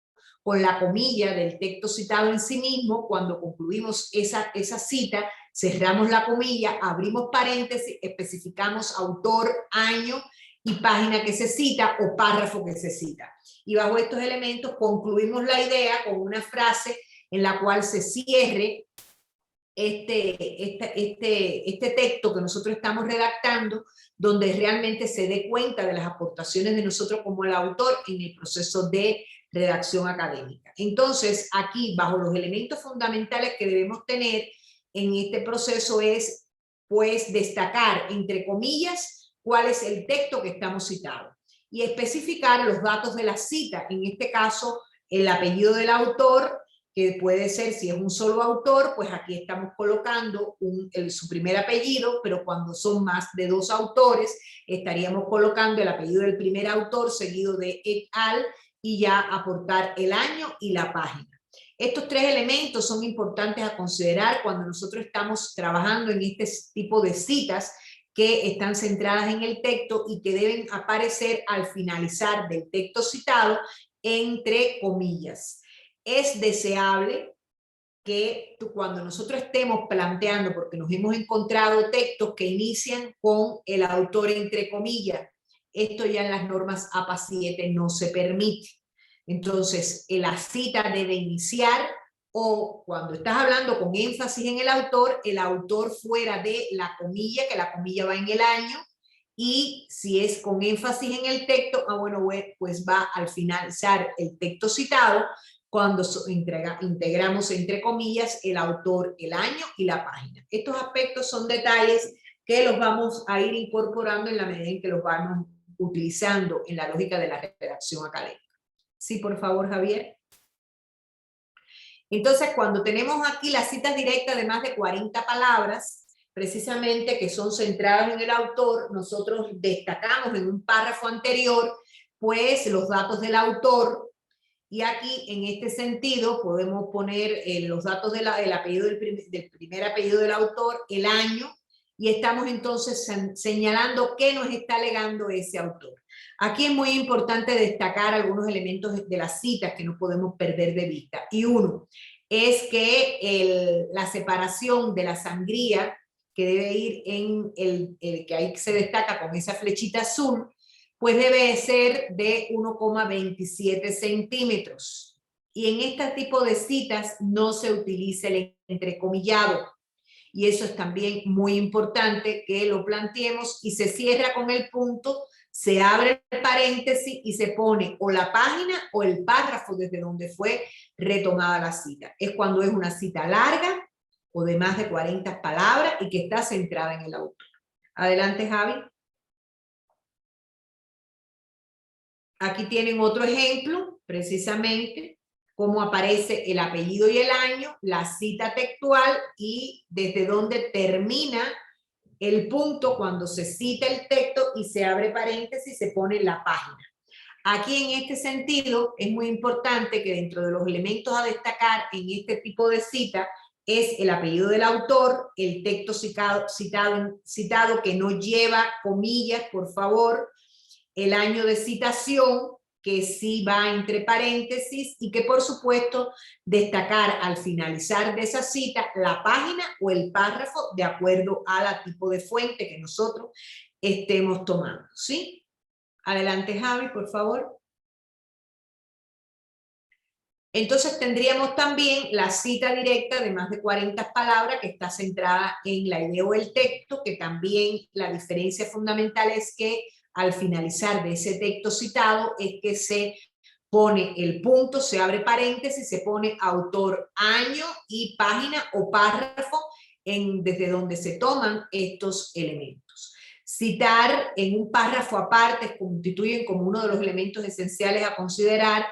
con la comilla del texto citado en sí mismo. Cuando concluimos esa cita, cerramos la comilla, abrimos paréntesis, especificamos autor, año y página que se cita o párrafo que se cita. Y bajo estos elementos concluimos la idea con una frase en la cual se cierre este texto que nosotros estamos redactando, donde realmente se dé cuenta de las aportaciones de nosotros como el autor en el proceso de redacción académica. Entonces, aquí, bajo los elementos fundamentales que debemos tener en este proceso es, pues, destacar, entre comillas, cuál es el texto que estamos citando y especificar los datos de la cita, en este caso, el apellido del autor, que puede ser, si es un solo autor, pues aquí estamos colocando su primer apellido, pero cuando son más de 2 autores, estaríamos colocando el apellido del primer autor seguido de et al, y ya aportar el año y la página. Estos 3 elementos son importantes a considerar cuando nosotros estamos trabajando en este tipo de citas que están centradas en el texto y que deben aparecer al finalizar del texto citado entre comillas. Es deseable que cuando nosotros estemos planteando, porque nos hemos encontrado textos que inician con el autor entre comillas, esto ya en las normas APA 7 no se permite. Entonces, la cita debe iniciar, o cuando estás hablando con énfasis en el autor fuera de la comilla, que la comilla va en el año, y si es con énfasis en el texto, bueno, pues va al finalizar el texto citado, cuando integramos entre comillas el autor, el año y la página. Estos aspectos son detalles que los vamos a ir incorporando en la medida en que los vamos utilizando en la lógica de la redacción académica. Sí, por favor, Javier. Entonces, cuando tenemos aquí las citas directas de más de 40 palabras, precisamente que son centradas en el autor, nosotros destacamos en un párrafo anterior, pues, los datos del autor, y aquí, en este sentido, podemos poner los datos del apellido del primer apellido del autor, el año, y estamos entonces señalando qué nos está alegando ese autor. Aquí es muy importante destacar algunos elementos de las citas que no podemos perder de vista. Y uno es que la separación de la sangría, que debe ir en el que ahí se destaca con esa flechita azul, pues debe ser de 1,27 centímetros. Y en este tipo de citas no se utiliza el entrecomillado. Y eso es también muy importante que lo planteemos, y se cierra con el punto, se abre el paréntesis y se pone o la página o el párrafo desde donde fue retomada la cita. Es cuando es una cita larga o de más de 40 palabras y que está centrada en el autor. Adelante, Javi. Aquí tienen otro ejemplo, precisamente, cómo aparece el apellido y el año, la cita textual y desde dónde termina el punto cuando se cita el texto y se abre paréntesis, se pone la página. Aquí en este sentido es muy importante que dentro de los elementos a destacar en este tipo de cita es el apellido del autor, el texto citado que no lleva comillas, por favor, el año de citación, que sí va entre paréntesis, y que por supuesto destacar al finalizar de esa cita la página o el párrafo de acuerdo al tipo de fuente que nosotros estemos tomando, ¿sí? Adelante, Javi, por favor. Entonces tendríamos también la cita directa de más de 40 palabras que está centrada en la idea o el texto, que también la diferencia fundamental es que al finalizar de ese texto citado es que se pone el punto, se abre paréntesis, se pone autor, año y página o párrafo desde donde se toman estos elementos. Citar en un párrafo aparte constituyen como uno de los elementos esenciales a considerar,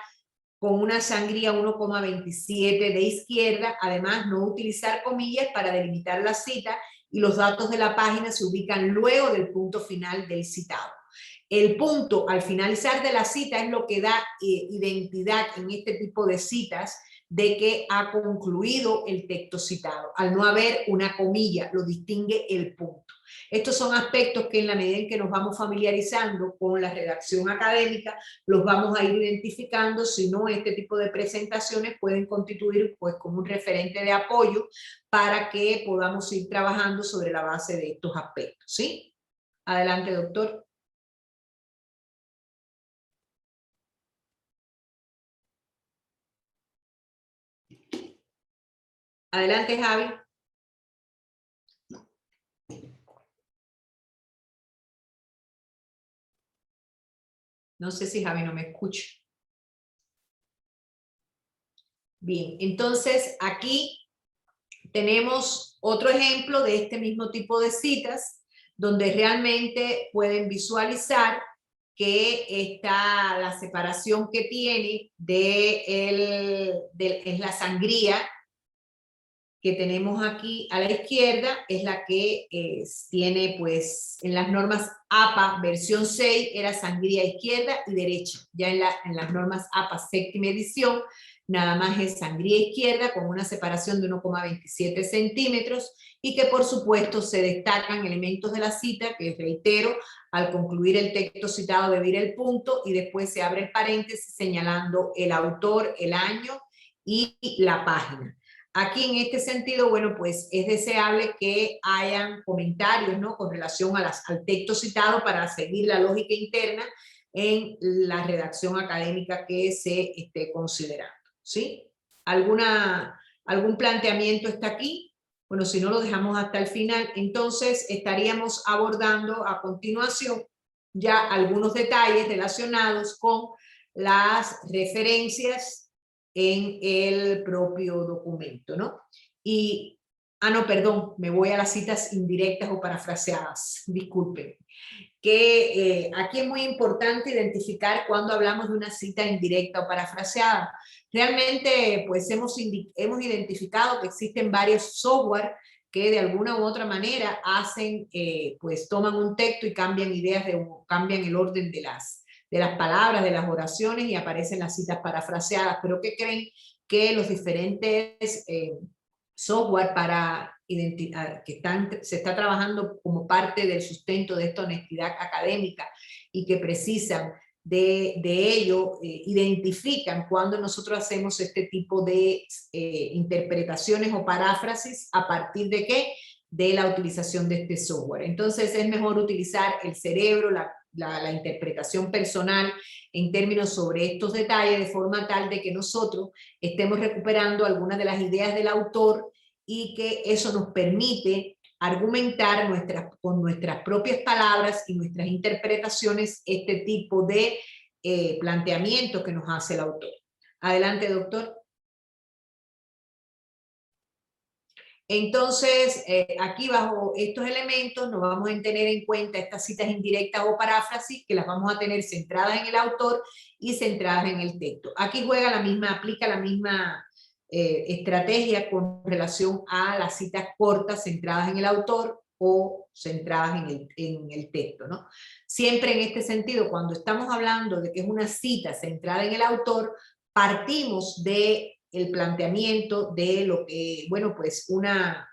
con una sangría 1,27 de izquierda. Además, no utilizar comillas para delimitar la cita, y los datos de la página se ubican luego del punto final del citado. El punto al finalizar de la cita es lo que da identidad en este tipo de citas de que ha concluido el texto citado. Al no haber una comilla, lo distingue el punto. Estos son aspectos que en la medida en que nos vamos familiarizando con la redacción académica, los vamos a ir identificando, si no, este tipo de presentaciones pueden constituir pues como un referente de apoyo para que podamos ir trabajando sobre la base de estos aspectos, ¿sí? Adelante, doctor. Adelante, Javi. No sé si Javi no me escucha. Bien, entonces aquí tenemos otro ejemplo de este mismo tipo de citas, donde realmente pueden visualizar que está la separación que tiene es la sangría que tenemos aquí a la izquierda, es la que tiene pues en las normas APA versión 6 era sangría izquierda y derecha. Ya en las normas APA séptima edición nada más es sangría izquierda con una separación de 1,27 centímetros, y que por supuesto se destacan elementos de la cita que, reitero, al concluir el texto citado debe ir el punto y después se abre el paréntesis señalando el autor, el año y la página. Aquí en este sentido, bueno, pues es deseable que hayan comentarios, ¿no?, con relación al texto citado para seguir la lógica interna en la redacción académica que se esté considerando, ¿sí? ¿Algún planteamiento está aquí? Bueno, si no lo dejamos hasta el final, entonces estaríamos abordando a continuación ya algunos detalles relacionados con las referencias en el propio documento, ¿no? Y, no, perdón, me voy a las citas indirectas o parafraseadas, disculpen. Que aquí es muy importante identificar cuando hablamos de una cita indirecta o parafraseada. Realmente, pues hemos identificado que existen varios software que de alguna u otra manera hacen, pues toman un texto y cambian ideas, cambian el orden de las palabras, de las oraciones, y aparecen las citas parafraseadas. Pero ¿qué creen? Que los diferentes software para identificar que se está trabajando como parte del sustento de esta honestidad académica y que precisan de ello, identifican cuando nosotros hacemos este tipo de interpretaciones o paráfrasis, a partir de qué, de la utilización de este software. Entonces es mejor utilizar el cerebro, la interpretación personal en términos sobre estos detalles, de forma tal de que nosotros estemos recuperando algunas de las ideas del autor y que eso nos permite argumentar con nuestras propias palabras y nuestras interpretaciones este tipo de planteamientos que nos hace el autor. Adelante, doctor. Entonces, aquí bajo estos elementos nos vamos a tener en cuenta estas citas indirectas o paráfrasis, que las vamos a tener centradas en el autor y centradas en el texto. Aquí aplica la misma estrategia con relación a las citas cortas centradas en el autor o centradas en el texto, ¿no? Siempre en este sentido, cuando estamos hablando de que es una cita centrada en el autor, partimos de el planteamiento de lo que, bueno, pues una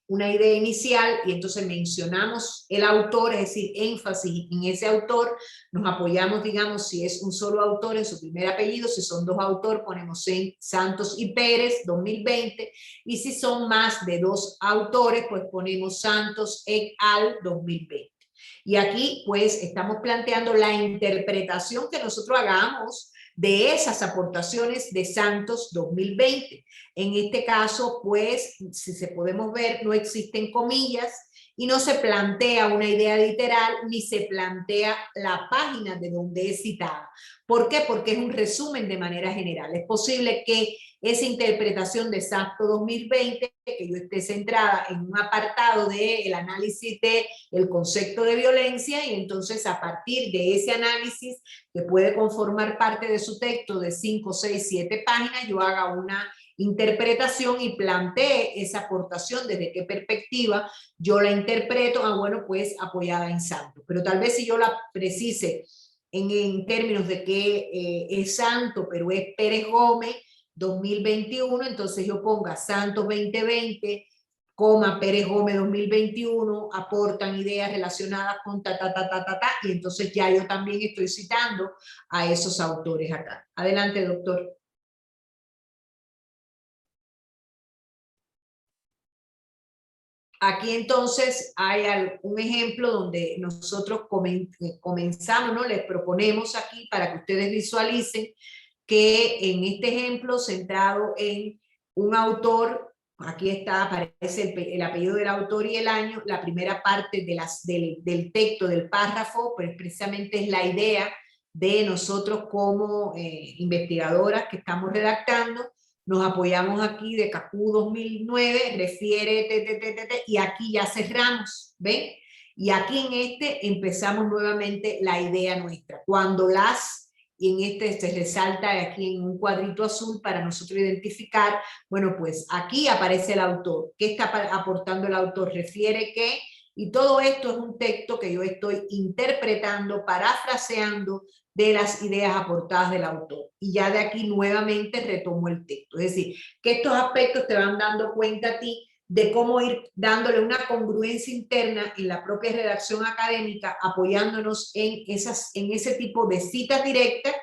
idea inicial, y entonces mencionamos el autor, es decir, énfasis en ese autor, nos apoyamos, digamos, si es un solo autor en su primer apellido, si son dos autores ponemos en Santos y Pérez 2020, y si son más de dos autores pues ponemos Santos et al 2020. Y aquí pues estamos planteando la interpretación que nosotros hagamos de esas aportaciones de Santos 2020. En este caso, pues, si se podemos ver, no existen comillas y no se plantea una idea literal ni se plantea la página de donde es citada. ¿Por qué? Porque es un resumen de manera general. Es posible que esa interpretación de Santos 2020, que yo esté centrada en un apartado del análisis del concepto de violencia, y entonces a partir de ese análisis que puede conformar parte de su texto de 5, 6, 7 páginas, yo haga una interpretación y plantee esa aportación desde qué perspectiva yo la interpreto, bueno, pues apoyada en Santos. Pero tal vez si yo la precise en términos de que es Santos, pero es Pérez Gómez 2021, entonces yo ponga Santos 2020, Pérez Gómez 2021, aportan ideas relacionadas con y entonces ya yo también estoy citando a esos autores acá. Adelante, doctor. Aquí entonces hay un ejemplo donde nosotros comenzamos, ¿no? Les proponemos aquí para que ustedes visualicen que en este ejemplo centrado en un autor, aquí está, aparece el apellido del autor y el año, la primera parte del texto, del párrafo, pues precisamente es la idea de nosotros como investigadoras que estamos redactando. Nos apoyamos aquí de CACU 2009, refiere, y aquí ya cerramos, ¿ven? Y aquí en este empezamos nuevamente la idea nuestra. Y en este se resalta aquí en un cuadrito azul para nosotros identificar, bueno, pues aquí aparece el autor. ¿Qué está aportando el autor? Refiere que, y todo esto es un texto que yo estoy interpretando, parafraseando de las ideas aportadas del autor. Y ya de aquí nuevamente retomo el texto. Es decir, que estos aspectos te van dando cuenta a ti de cómo ir dándole una congruencia interna en la propia redacción académica, apoyándonos en ese tipo de citas directas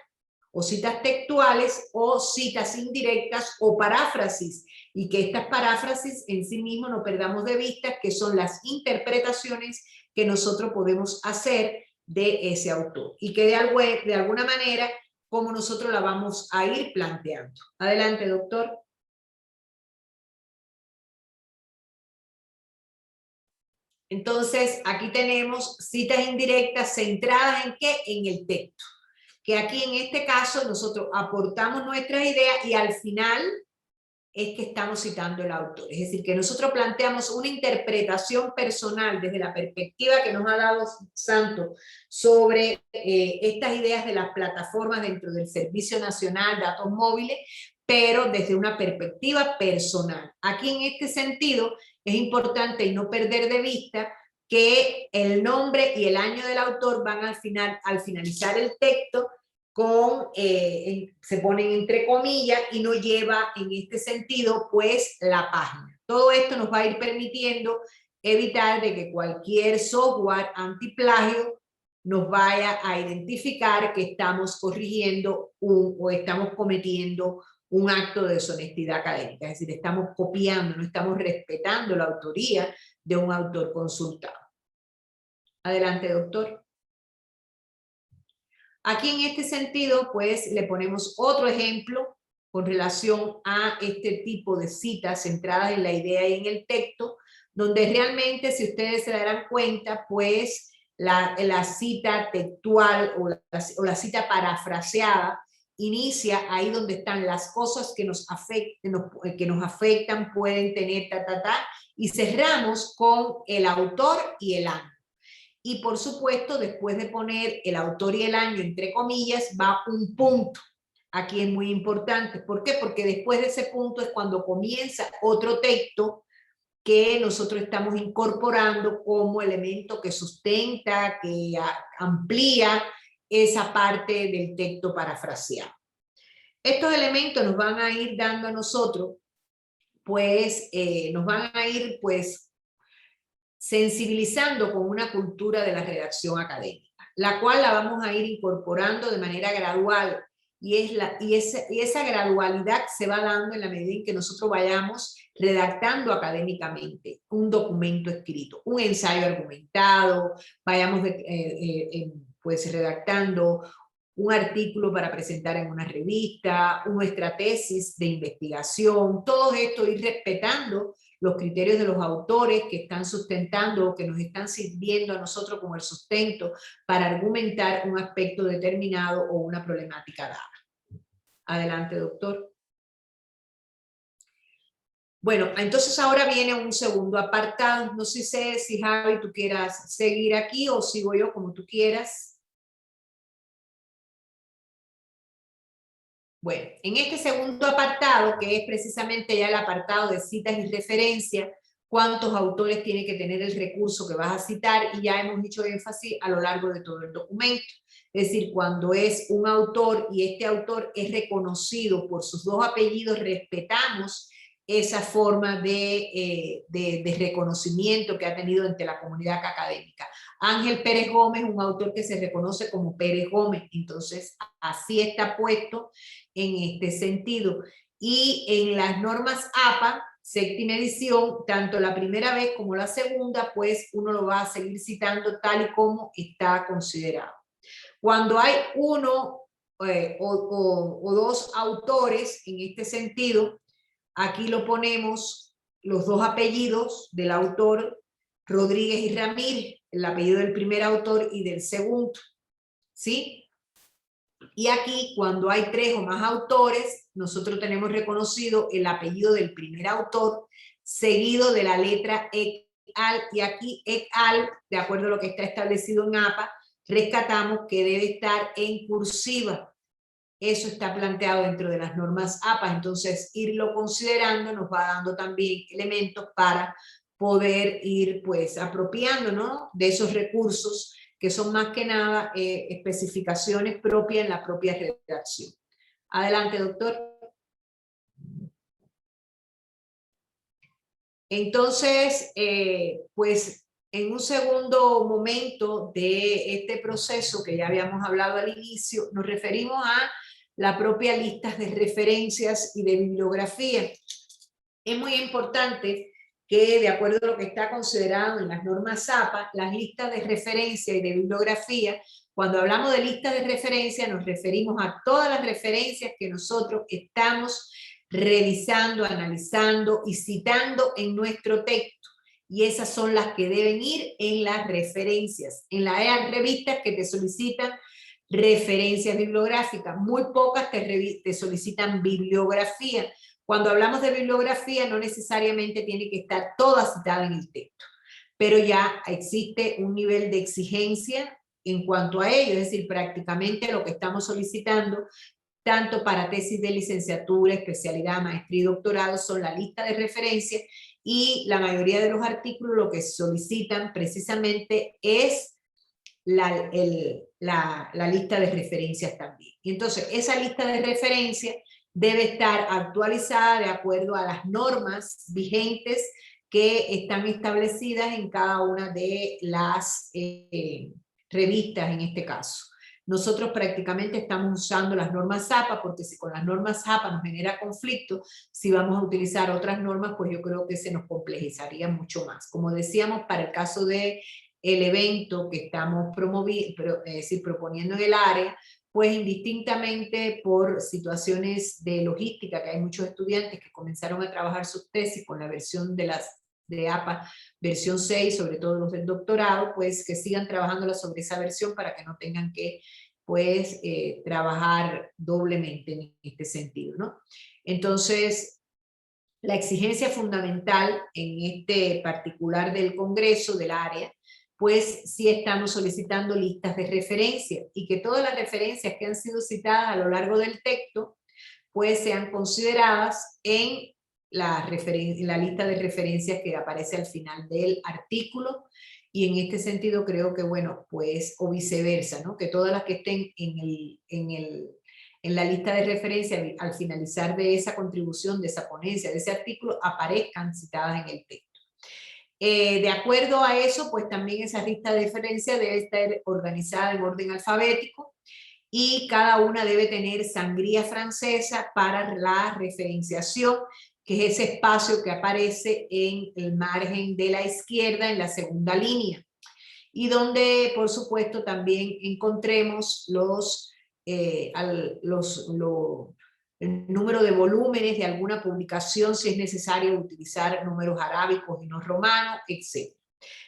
o citas textuales o citas indirectas o paráfrasis, y que estas paráfrasis en sí mismos no perdamos de vista que son las interpretaciones que nosotros podemos hacer de ese autor y que de alguna manera como nosotros la vamos a ir planteando. Adelante, doctor. Entonces, aquí tenemos citas indirectas centradas ¿en qué? En el texto. Que aquí en este caso nosotros aportamos nuestras ideas y al final es que estamos citando el autor. Es decir, que nosotros planteamos una interpretación personal desde la perspectiva que nos ha dado Santos sobre estas ideas de las plataformas dentro del Servicio Nacional de Datos Móviles, pero desde una perspectiva personal. Aquí en este sentido es importante y no perder de vista que el nombre y el año del autor van al finalizar el texto, se ponen entre comillas y no lleva en este sentido pues la página. Todo esto nos va a ir permitiendo evitar de que cualquier software antiplagio nos vaya a identificar que estamos corrigiendo o estamos cometiendo un acto de deshonestidad académica, es decir, estamos copiando, no estamos respetando la autoría de un autor consultado. Adelante, doctor. Aquí en este sentido, pues le ponemos otro ejemplo con relación a este tipo de citas centradas en la idea y en el texto, donde realmente, si ustedes se darán cuenta, pues la cita textual o la cita parafraseada inicia ahí donde están las cosas que nos afectan, pueden tener, y cerramos con el autor y el año. Y por supuesto, después de poner el autor y el año entre comillas, va un punto. Aquí es muy importante. ¿Por qué? Porque después de ese punto es cuando comienza otro texto que nosotros estamos incorporando como elemento que sustenta, que amplía esa parte del texto parafraseado. Estos elementos nos van a ir dando a nosotros, pues, nos van a ir, pues, sensibilizando con una cultura de la redacción académica, la cual la vamos a ir incorporando de manera gradual, y esa gradualidad se va dando en la medida en que nosotros vayamos redactando académicamente un documento escrito, un ensayo argumentado, vayamos pues redactando un artículo para presentar en una revista, nuestra tesis de investigación, todo esto ir respetando los criterios de los autores que están sustentando o que nos están sirviendo a nosotros como el sustento para argumentar un aspecto determinado o una problemática dada. Adelante, doctor. Bueno, entonces ahora viene un segundo apartado. No sé si Javi, tú quieras seguir aquí o sigo yo, como tú quieras. Bueno, en este segundo apartado, que es precisamente ya el apartado de citas y referencias, cuántos autores tiene que tener el recurso que vas a citar, y ya hemos hecho énfasis a lo largo de todo el documento. Es decir, cuando es un autor y este autor es reconocido por sus dos apellidos, respetamos esa forma de reconocimiento que ha tenido entre la comunidad académica. Ángel Pérez Gómez, un autor que se reconoce como Pérez Gómez, entonces así está puesto en este sentido. Y en las normas APA, séptima edición, tanto la primera vez como la segunda, pues uno lo va a seguir citando tal y como está considerado. Cuando hay uno o dos autores en este sentido, aquí lo ponemos los dos apellidos del autor, Rodríguez y Ramírez, el apellido del primer autor y del segundo, ¿sí? Y aquí, cuando hay tres o más autores, nosotros tenemos reconocido el apellido del primer autor, seguido de la letra et al, y aquí et al, de acuerdo a lo que está establecido en APA, rescatamos que debe estar en cursiva. Eso está planteado dentro de las normas APA, entonces irlo considerando nos va dando también elementos para poder ir pues apropiando, ¿no?, de esos recursos que son más que nada especificaciones propias en la propia redacción. Adelante, doctor. Entonces, pues en un segundo momento de este proceso que ya habíamos hablado al inicio, nos referimos a la propia lista de referencias y de bibliografía. Es muy importante que, de acuerdo a lo que está considerado en las normas APA, las listas de referencia y de bibliografía, cuando hablamos de listas de referencia, nos referimos a todas las referencias que nosotros estamos revisando, analizando y citando en nuestro texto. Y esas son las que deben ir en las referencias. En las revistas que te solicitan referencias bibliográficas, muy pocas te solicitan bibliografía. Cuando hablamos de bibliografía, no necesariamente tiene que estar toda citada en el texto, pero ya existe un nivel de exigencia en cuanto a ello, es decir, prácticamente lo que estamos solicitando, tanto para tesis de licenciatura, especialidad, maestría y doctorado, son la lista de referencias, y la mayoría de los artículos lo que solicitan precisamente es la lista de referencias también. Y entonces, esa lista de referencias debe estar actualizada de acuerdo a las normas vigentes que están establecidas en cada una de las revistas en este caso. Nosotros prácticamente estamos usando las normas APA, porque si con las normas APA nos genera conflicto, si vamos a utilizar otras normas, pues yo creo que se nos complejizaría mucho más. Como decíamos, para el caso de el evento que estamos proponiendo en el área, pues indistintamente por situaciones de logística, que hay muchos estudiantes que comenzaron a trabajar sus tesis con la versión de APA, versión 6, sobre todo los del doctorado, pues que sigan trabajándola sobre esa versión para que no tengan que pues trabajar doblemente en este sentido, ¿no? Entonces, la exigencia fundamental en este particular del Congreso, del área, pues sí estamos solicitando listas de referencia, y que todas las referencias que han sido citadas a lo largo del texto pues sean consideradas en la lista de referencias que aparece al final del artículo. Y en este sentido creo que, bueno, pues, o viceversa, ¿no?, que todas las que estén en la lista de referencia al finalizar de esa contribución, de esa ponencia, de ese artículo, aparezcan citadas en el texto. De acuerdo a eso, pues también esa lista de referencia debe estar organizada en orden alfabético, y cada una debe tener sangría francesa para la referenciación, que es ese espacio que aparece en el margen de la izquierda en la segunda línea, y donde por supuesto también encontremos los el número de volúmenes de alguna publicación, si es necesario utilizar números arábicos y no romanos, etc.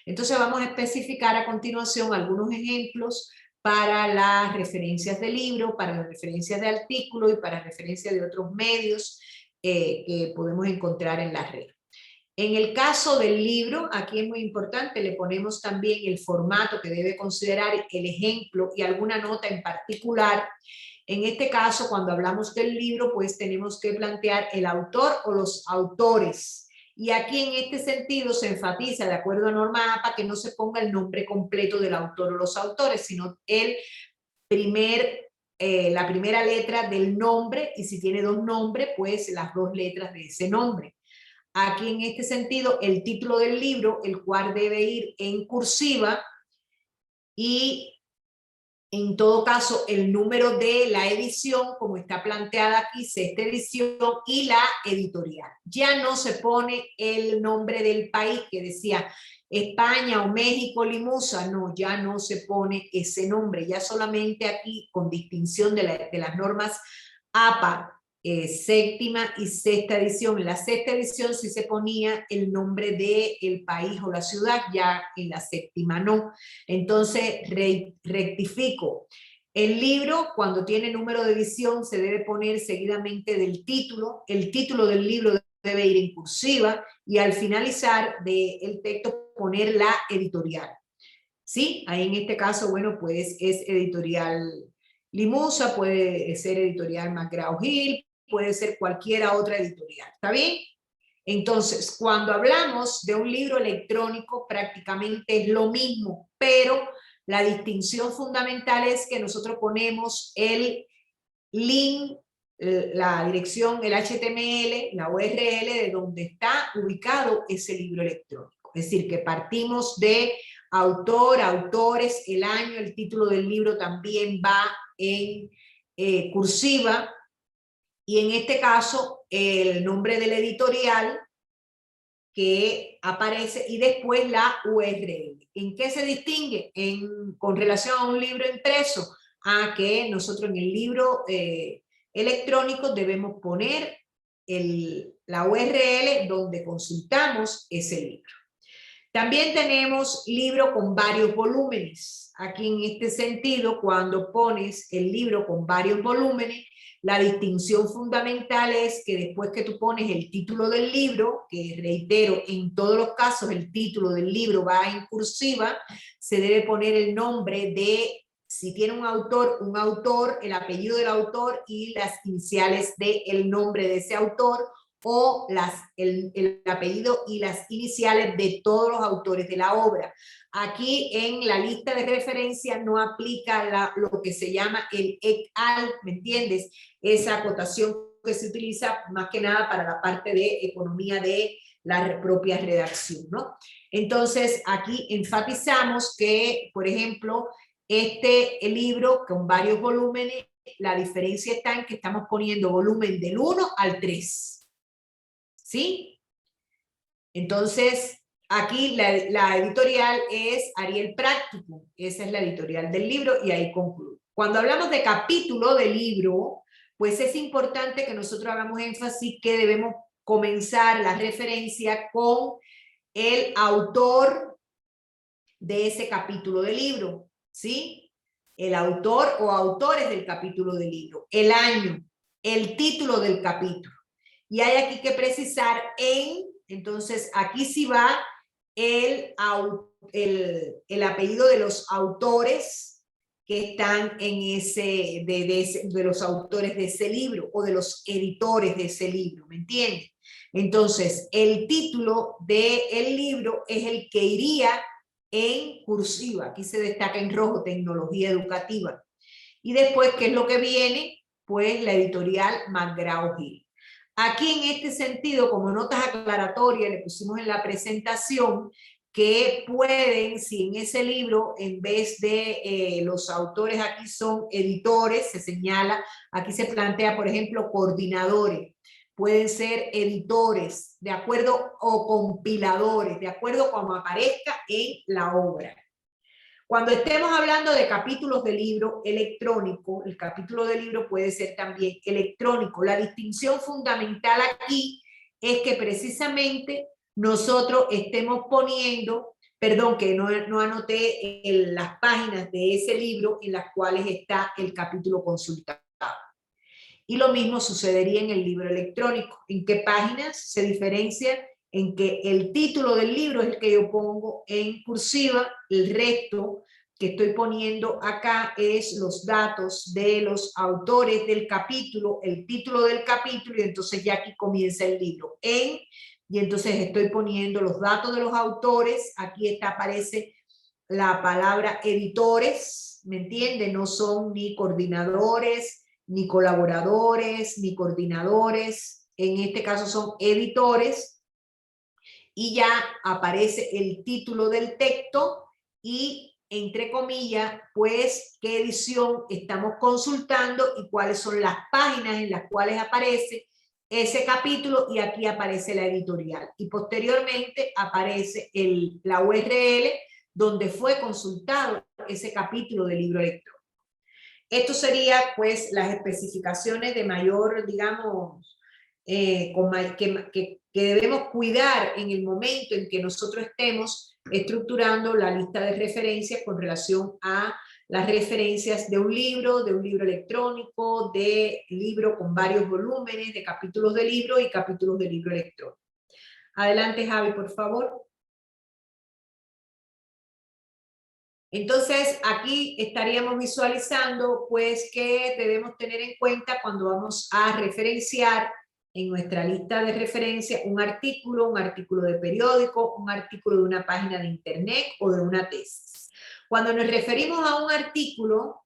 Entonces vamos a especificar a continuación algunos ejemplos para las referencias de libro, para las referencias de artículo y para referencias de otros medios que podemos encontrar en la red. En el caso del libro, aquí es muy importante, le ponemos también el formato que debe considerar el ejemplo y alguna nota en particular. En este caso, cuando hablamos del libro, pues tenemos que plantear el autor o los autores. Y aquí en este sentido se enfatiza, de acuerdo a norma APA, que no se ponga el nombre completo del autor o los autores, sino la primera letra del nombre, y si tiene dos nombres, pues las dos letras de ese nombre. Aquí en este sentido, el título del libro, el cual debe ir en cursiva, y en todo caso el número de la edición, como está planteada aquí, sexta edición, y la editorial. Ya no se pone el nombre del país que decía España o México, Limusa, no, ya no se pone ese nombre, ya solamente aquí, con distinción de las normas APA, séptima y sexta edición. En la sexta edición sí se ponía el nombre del país o la ciudad, ya en la séptima no. Entonces rectifico. El libro, cuando tiene número de edición, se debe poner seguidamente del título. El título del libro debe ir en cursiva y al finalizar del texto poner la editorial. ¿Sí? Ahí en este caso, bueno, pues es editorial Limusa, puede ser editorial McGraw-Hill, puede ser cualquiera otra editorial. ¿Está bien? Entonces, cuando hablamos de un libro electrónico, prácticamente es lo mismo, pero la distinción fundamental es que nosotros ponemos el link, la dirección, el HTML, la URL de donde está ubicado ese libro electrónico. Es decir, que partimos de autor, autores, el año, el título del libro también va en cursiva, y en este caso el nombre del editorial que aparece y después la URL. ¿En qué se distingue? Con relación a un libro impreso, a que nosotros en el libro electrónico debemos poner la URL donde consultamos ese libro. También tenemos libro con varios volúmenes. Aquí en este sentido, cuando pones el libro con varios volúmenes, la distinción fundamental es que después que tú pones el título del libro, que reitero, en todos los casos el título del libro va en cursiva, se debe poner el nombre de, si tiene un autor, el apellido del autor y las iniciales del nombre de ese autor, o el apellido y las iniciales de todos los autores de la obra. Aquí en la lista de referencia no aplica lo que se llama el et al, ¿me entiendes? Esa acotación que se utiliza más que nada para la parte de economía de la propia redacción, ¿no? Entonces aquí enfatizamos que, por ejemplo, el libro con varios volúmenes, la diferencia está en que estamos poniendo volumen del 1 al 3. ¿Sí? Entonces, aquí la editorial es Ariel Práctico, esa es la editorial del libro y ahí concluyo. Cuando hablamos de capítulo del libro, pues es importante que nosotros hagamos énfasis que debemos comenzar la referencia con el autor de ese capítulo del libro, ¿sí? El autor o autores del capítulo del libro, el año, el título del capítulo. Y hay aquí que precisar entonces aquí sí va el apellido de los autores que están en de los autores de ese libro o de los editores de ese libro, ¿me entiendes? Entonces, el título del libro es el que iría en cursiva, aquí se destaca en rojo, tecnología educativa. Y después, ¿qué es lo que viene? Pues la editorial McGraw-Hill. Aquí en este sentido, como notas aclaratorias, le pusimos en la presentación que pueden, si en ese libro, en vez de los autores aquí son editores, se señala, aquí se plantea, por ejemplo, coordinadores, pueden ser editores, de acuerdo, o compiladores, de acuerdo como aparezca en la obra. Cuando estemos hablando de capítulos de libro electrónico, el capítulo de libro puede ser también electrónico. La distinción fundamental aquí es que precisamente nosotros estemos poniendo, perdón, que no anoté las páginas de ese libro en las cuales está el capítulo consultado. Y lo mismo sucedería en el libro electrónico. ¿En qué páginas se diferencia? En que el título del libro es el que yo pongo en cursiva, el resto que estoy poniendo acá es los datos de los autores del capítulo, el título del capítulo, y entonces ya aquí comienza el libro. Y entonces estoy poniendo los datos de los autores, aquí aparece la palabra editores, ¿me entiende? No son ni coordinadores, ni colaboradores, ni coordinadores, en este caso son editores, y ya aparece el título del texto y entre comillas, pues qué edición estamos consultando y cuáles son las páginas en las cuales aparece ese capítulo, y aquí aparece la editorial y posteriormente aparece la URL donde fue consultado ese capítulo del libro electrónico. Esto sería pues las especificaciones de mayor, digamos, que debemos cuidar en el momento en que nosotros estemos estructurando la lista de referencias con relación a las referencias de un libro electrónico, de libro con varios volúmenes, de capítulos de libro y capítulos de libro electrónico. Adelante, Javi, por favor. Entonces, aquí estaríamos visualizando, pues, que debemos tener en cuenta cuando vamos a referenciar en nuestra lista de referencia un artículo de periódico, un artículo de una página de internet o de una tesis. Cuando nos referimos a un artículo,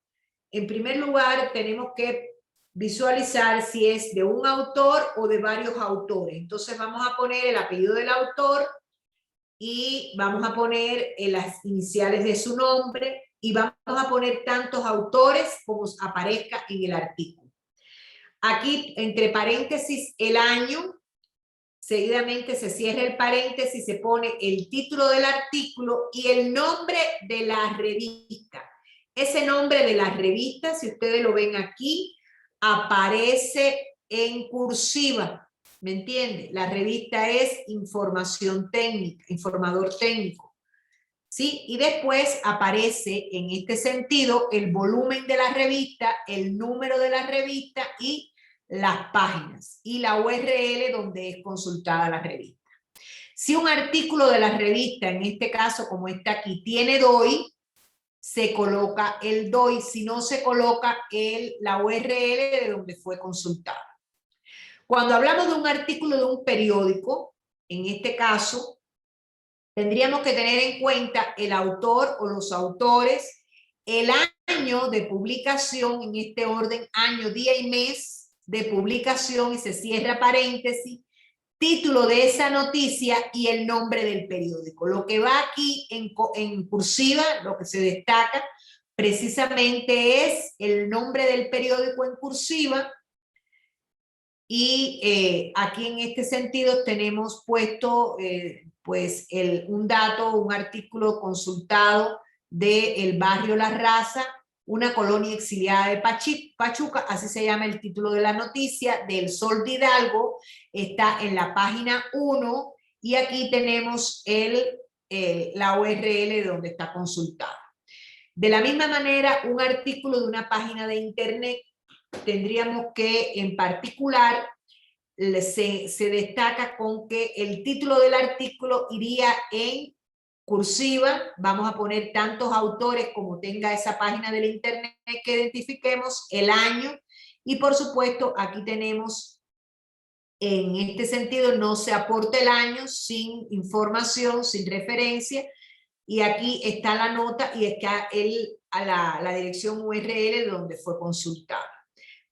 en primer lugar, tenemos que visualizar si es de un autor o de varios autores. Entonces, vamos a poner el apellido del autor, y vamos a poner las iniciales de su nombre y vamos a poner tantos autores como aparezca en el artículo. Aquí, entre paréntesis, el año, seguidamente se cierra el paréntesis, se pone el título del artículo y el nombre de la revista. Ese nombre de la revista, si ustedes lo ven aquí, aparece en cursiva. ¿Me entiende? La revista es Información Técnica, Informador Técnico. ¿Sí? Y después aparece en este sentido el volumen de la revista, el número de la revista y las páginas y la URL donde es consultada la revista. Si un artículo de la revista, en este caso como está aquí, tiene DOI, se coloca el DOI, si no se coloca la URL de donde fue consultada. Cuando hablamos de un artículo de un periódico, en este caso, tendríamos que tener en cuenta el autor o los autores, el año de publicación, en este orden, año, día y mes de publicación, y se cierra paréntesis, título de esa noticia y el nombre del periódico. Lo que va aquí en cursiva, lo que se destaca precisamente es el nombre del periódico en cursiva. Y aquí en este sentido tenemos puesto pues un dato, un artículo consultado del barrio La Raza, una colonia exiliada de Pachuca, así se llama el título de la noticia, del Sol de Hidalgo, está en la página 1 y aquí tenemos la URL de donde está consultada. De la misma manera, un artículo de una página de internet, tendríamos que en particular se destaca con que el título del artículo iría en cursiva, vamos a poner tantos autores como tenga esa página del internet que identifiquemos, el año, y por supuesto aquí tenemos, en este sentido no se aporta el año sin información, sin referencia, y aquí está la nota y está la dirección URL donde fue consultada.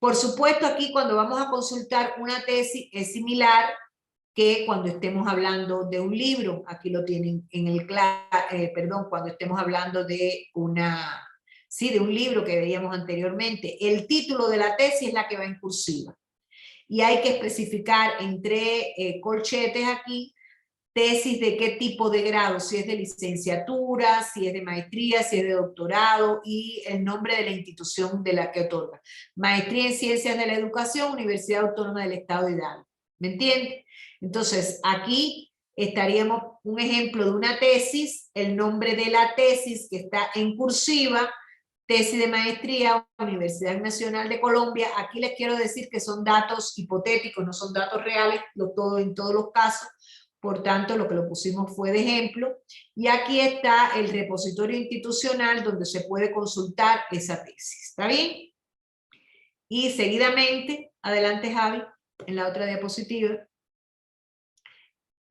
Por supuesto, aquí cuando vamos a consultar una tesis es similar que cuando estemos hablando de un libro. Aquí lo tienen en cuando estemos hablando de de un libro que veíamos anteriormente. El título de la tesis es la que va en cursiva. Y hay que especificar entre corchetes aquí tesis de qué tipo de grado, si es de licenciatura, si es de maestría, si es de doctorado y el nombre de la institución de la que otorga. Maestría en Ciencias de la Educación, Universidad Autónoma del Estado de Hidalgo. ¿Me entiende? Entonces, aquí estaríamos un ejemplo de una tesis, el nombre de la tesis que está en cursiva, tesis de maestría, Universidad Nacional de Colombia. Aquí les quiero decir que son datos hipotéticos, no son datos reales, en todos los casos. Por tanto, lo que lo pusimos fue de ejemplo. Y aquí está el repositorio institucional donde se puede consultar esa tesis. ¿Está bien? Y seguidamente, adelante Javi, en la otra diapositiva.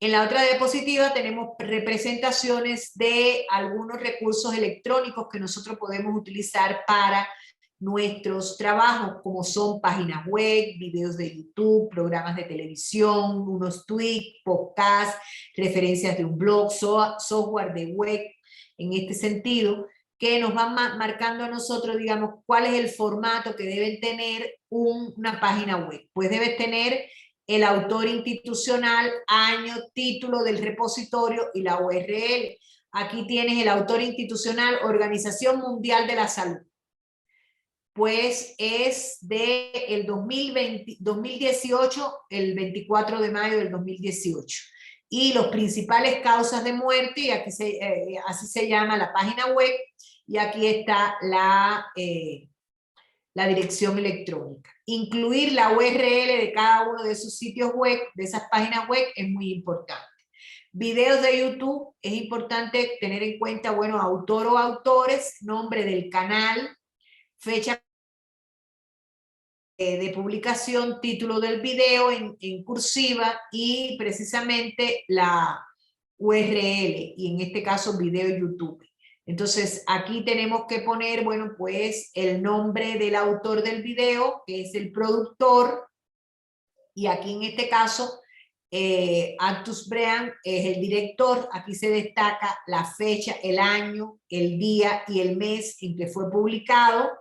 En la otra diapositiva tenemos representaciones de algunos recursos electrónicos que nosotros podemos utilizar para nuestros trabajos, como son páginas web, videos de YouTube, programas de televisión, unos tweets, podcasts, referencias de un blog, software de web, en este sentido, que nos van marcando a nosotros, digamos, cuál es el formato que deben tener una página web. Pues debe tener el autor institucional, año, título del repositorio y la URL. Aquí tienes el autor institucional, Organización Mundial de la Salud. Pues es del 2018, el 24 de mayo del 2018. Y los principales causas de muerte, y aquí así se llama la página web, y aquí está la dirección electrónica. Incluir la URL de cada uno de esos sitios web, de esas páginas web, es muy importante. Videos de YouTube, es importante tener en cuenta, bueno, autor o autores, nombre del canal, fecha de publicación, título del video en cursiva y precisamente la URL, y en este caso video YouTube. Entonces aquí tenemos que poner, bueno, pues el nombre del autor del video, que es el productor, y aquí en este caso Artus Brean es el director. Aquí se destaca la fecha, el año, el día y el mes en que fue publicado,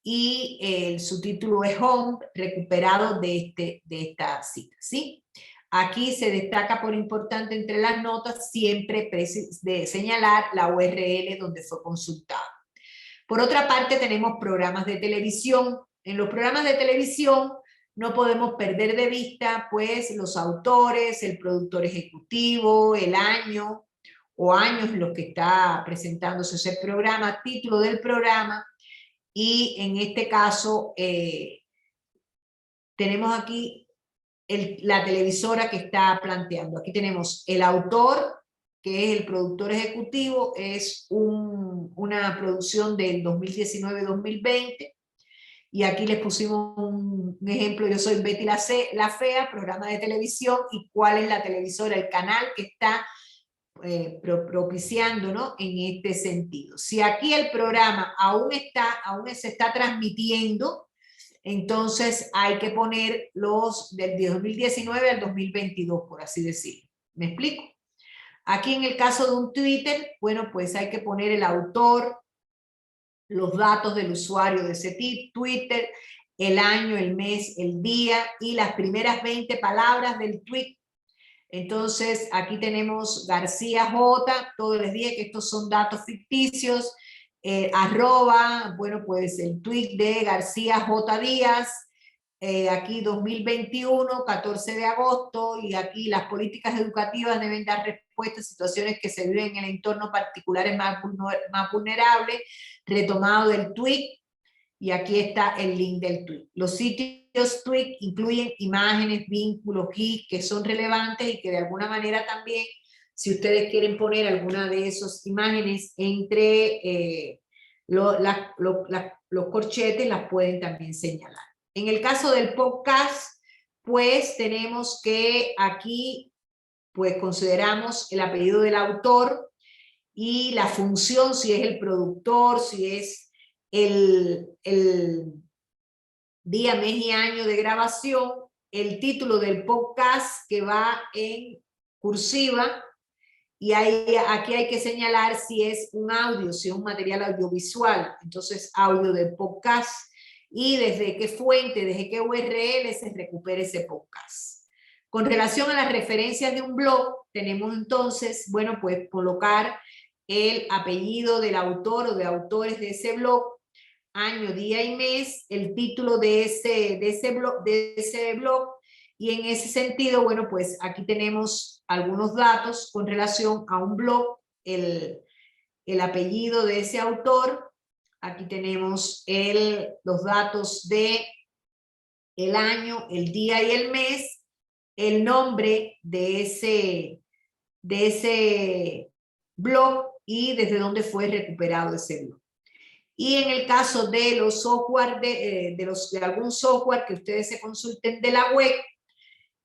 y su título es Home, recuperado de esta cita, ¿sí? Aquí se destaca por importante entre las notas siempre de señalar la URL donde fue consultado. Por otra parte, tenemos programas de televisión. En los programas de televisión no podemos perder de vista pues los autores, el productor ejecutivo, el año o años en los que está presentándose ese programa, título del programa, y en este caso tenemos aquí la televisora que está planteando. Aquí tenemos el autor, que es el productor ejecutivo, es una producción del 2019-2020, y aquí les pusimos un ejemplo. Yo soy Betty la Fea, programa de televisión, y cuál es la televisora, el canal que está propiciando, ¿no?, en este sentido. Si aquí el programa aún se está transmitiendo, entonces hay que poner los del 2019 al 2022, por así decirlo. ¿Me explico? Aquí en el caso de un Twitter, bueno, pues hay que poner el autor, los datos del usuario de ese Twitter, el año, el mes, el día y las primeras 20 palabras del tweet. Entonces aquí tenemos García J, todos les dije que estos son datos ficticios, arroba, bueno, pues el tweet de García J. Díaz, aquí 2021, 14 de agosto, y aquí las políticas educativas deben dar respuesta a situaciones que se viven en el entorno particulares más vulnerables, retomado del tweet, y aquí está el link del tweet. Los sitios tweet incluyen imágenes, vínculos, GIF que son relevantes y que de alguna manera también, si ustedes quieren poner alguna de esas imágenes entre los corchetes, las pueden también señalar. En el caso del podcast, pues tenemos que aquí pues consideramos el apellido del autor y la función, si es el productor, si es el día, mes y año de grabación, el título del podcast que va en cursiva, y aquí hay que señalar si es un audio, si es un material audiovisual, entonces audio del podcast, y desde qué fuente, desde qué URL se recupera ese podcast. Con relación a las referencias de un blog, tenemos entonces, bueno, pues colocar el apellido del autor o de autores de ese blog, año, día y mes, el título de ese blog, y en ese sentido, bueno, pues aquí tenemos algunos datos con relación a un blog, el apellido de ese autor, aquí tenemos los datos de el año, el día y el mes, el nombre de ese blog y desde dónde fue recuperado ese blog. Y en el caso de los software, de algún software que ustedes se consulten de la web,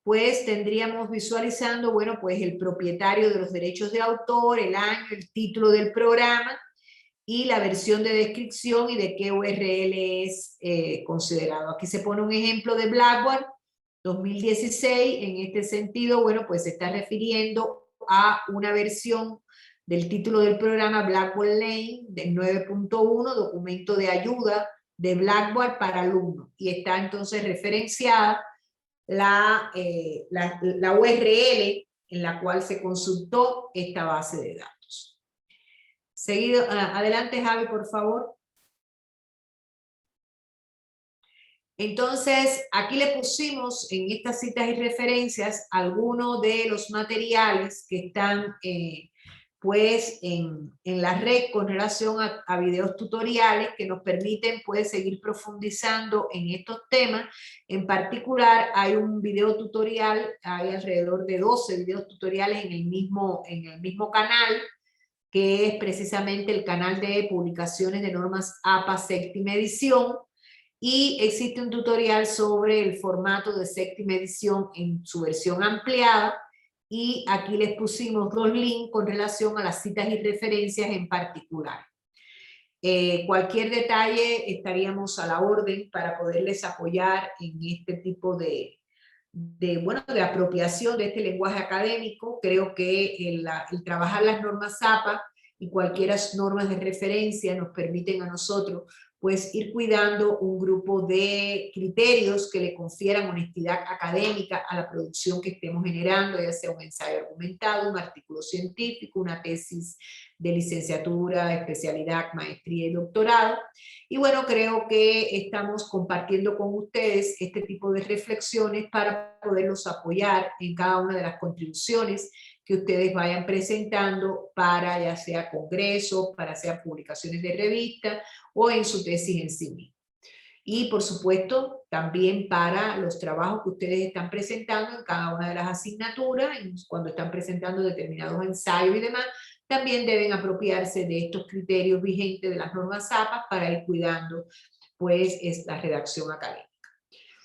pues tendríamos visualizando, bueno, pues el propietario de los derechos de autor, el año, el título del programa y la versión de descripción y de qué URL es considerado. Aquí se pone un ejemplo de Blackboard 2016. En este sentido, bueno, pues se está refiriendo a una versión del título del programa Blackboard Lane del 9.1, documento de ayuda de Blackboard para alumnos. Y está entonces referenciada la URL en la cual se consultó esta base de datos. Seguido, adelante Javi, por favor. Entonces, aquí le pusimos en estas citas y referencias algunos de los materiales que están pues en la red con relación a videos tutoriales que nos permiten pues seguir profundizando en estos temas. En particular, hay un video tutorial, hay alrededor de 12 videos tutoriales en el mismo canal, que es precisamente el canal de publicaciones de normas APA séptima edición, y existe un tutorial sobre el formato de séptima edición en su versión ampliada, y aquí les pusimos 2 links con relación a las citas y referencias en particular. Cualquier detalle estaríamos a la orden para poderles apoyar en este tipo de apropiación de este lenguaje académico. Creo que el trabajar las normas APA y cualquier normas de referencia nos permiten a nosotros pues ir cuidando un grupo de criterios que le confieran honestidad académica a la producción que estemos generando, ya sea un ensayo argumentado, un artículo científico, una tesis de licenciatura, especialidad, maestría y doctorado. Y bueno, creo que estamos compartiendo con ustedes este tipo de reflexiones para poderlos apoyar en cada una de las contribuciones que ustedes vayan presentando para ya sea congresos, para sea publicaciones de revistas o en su tesis en sí misma. Y por supuesto también para los trabajos que ustedes están presentando en cada una de las asignaturas, cuando están presentando determinados ensayos y demás, también deben apropiarse de estos criterios vigentes de las normas APA para ir cuidando pues esta redacción académica.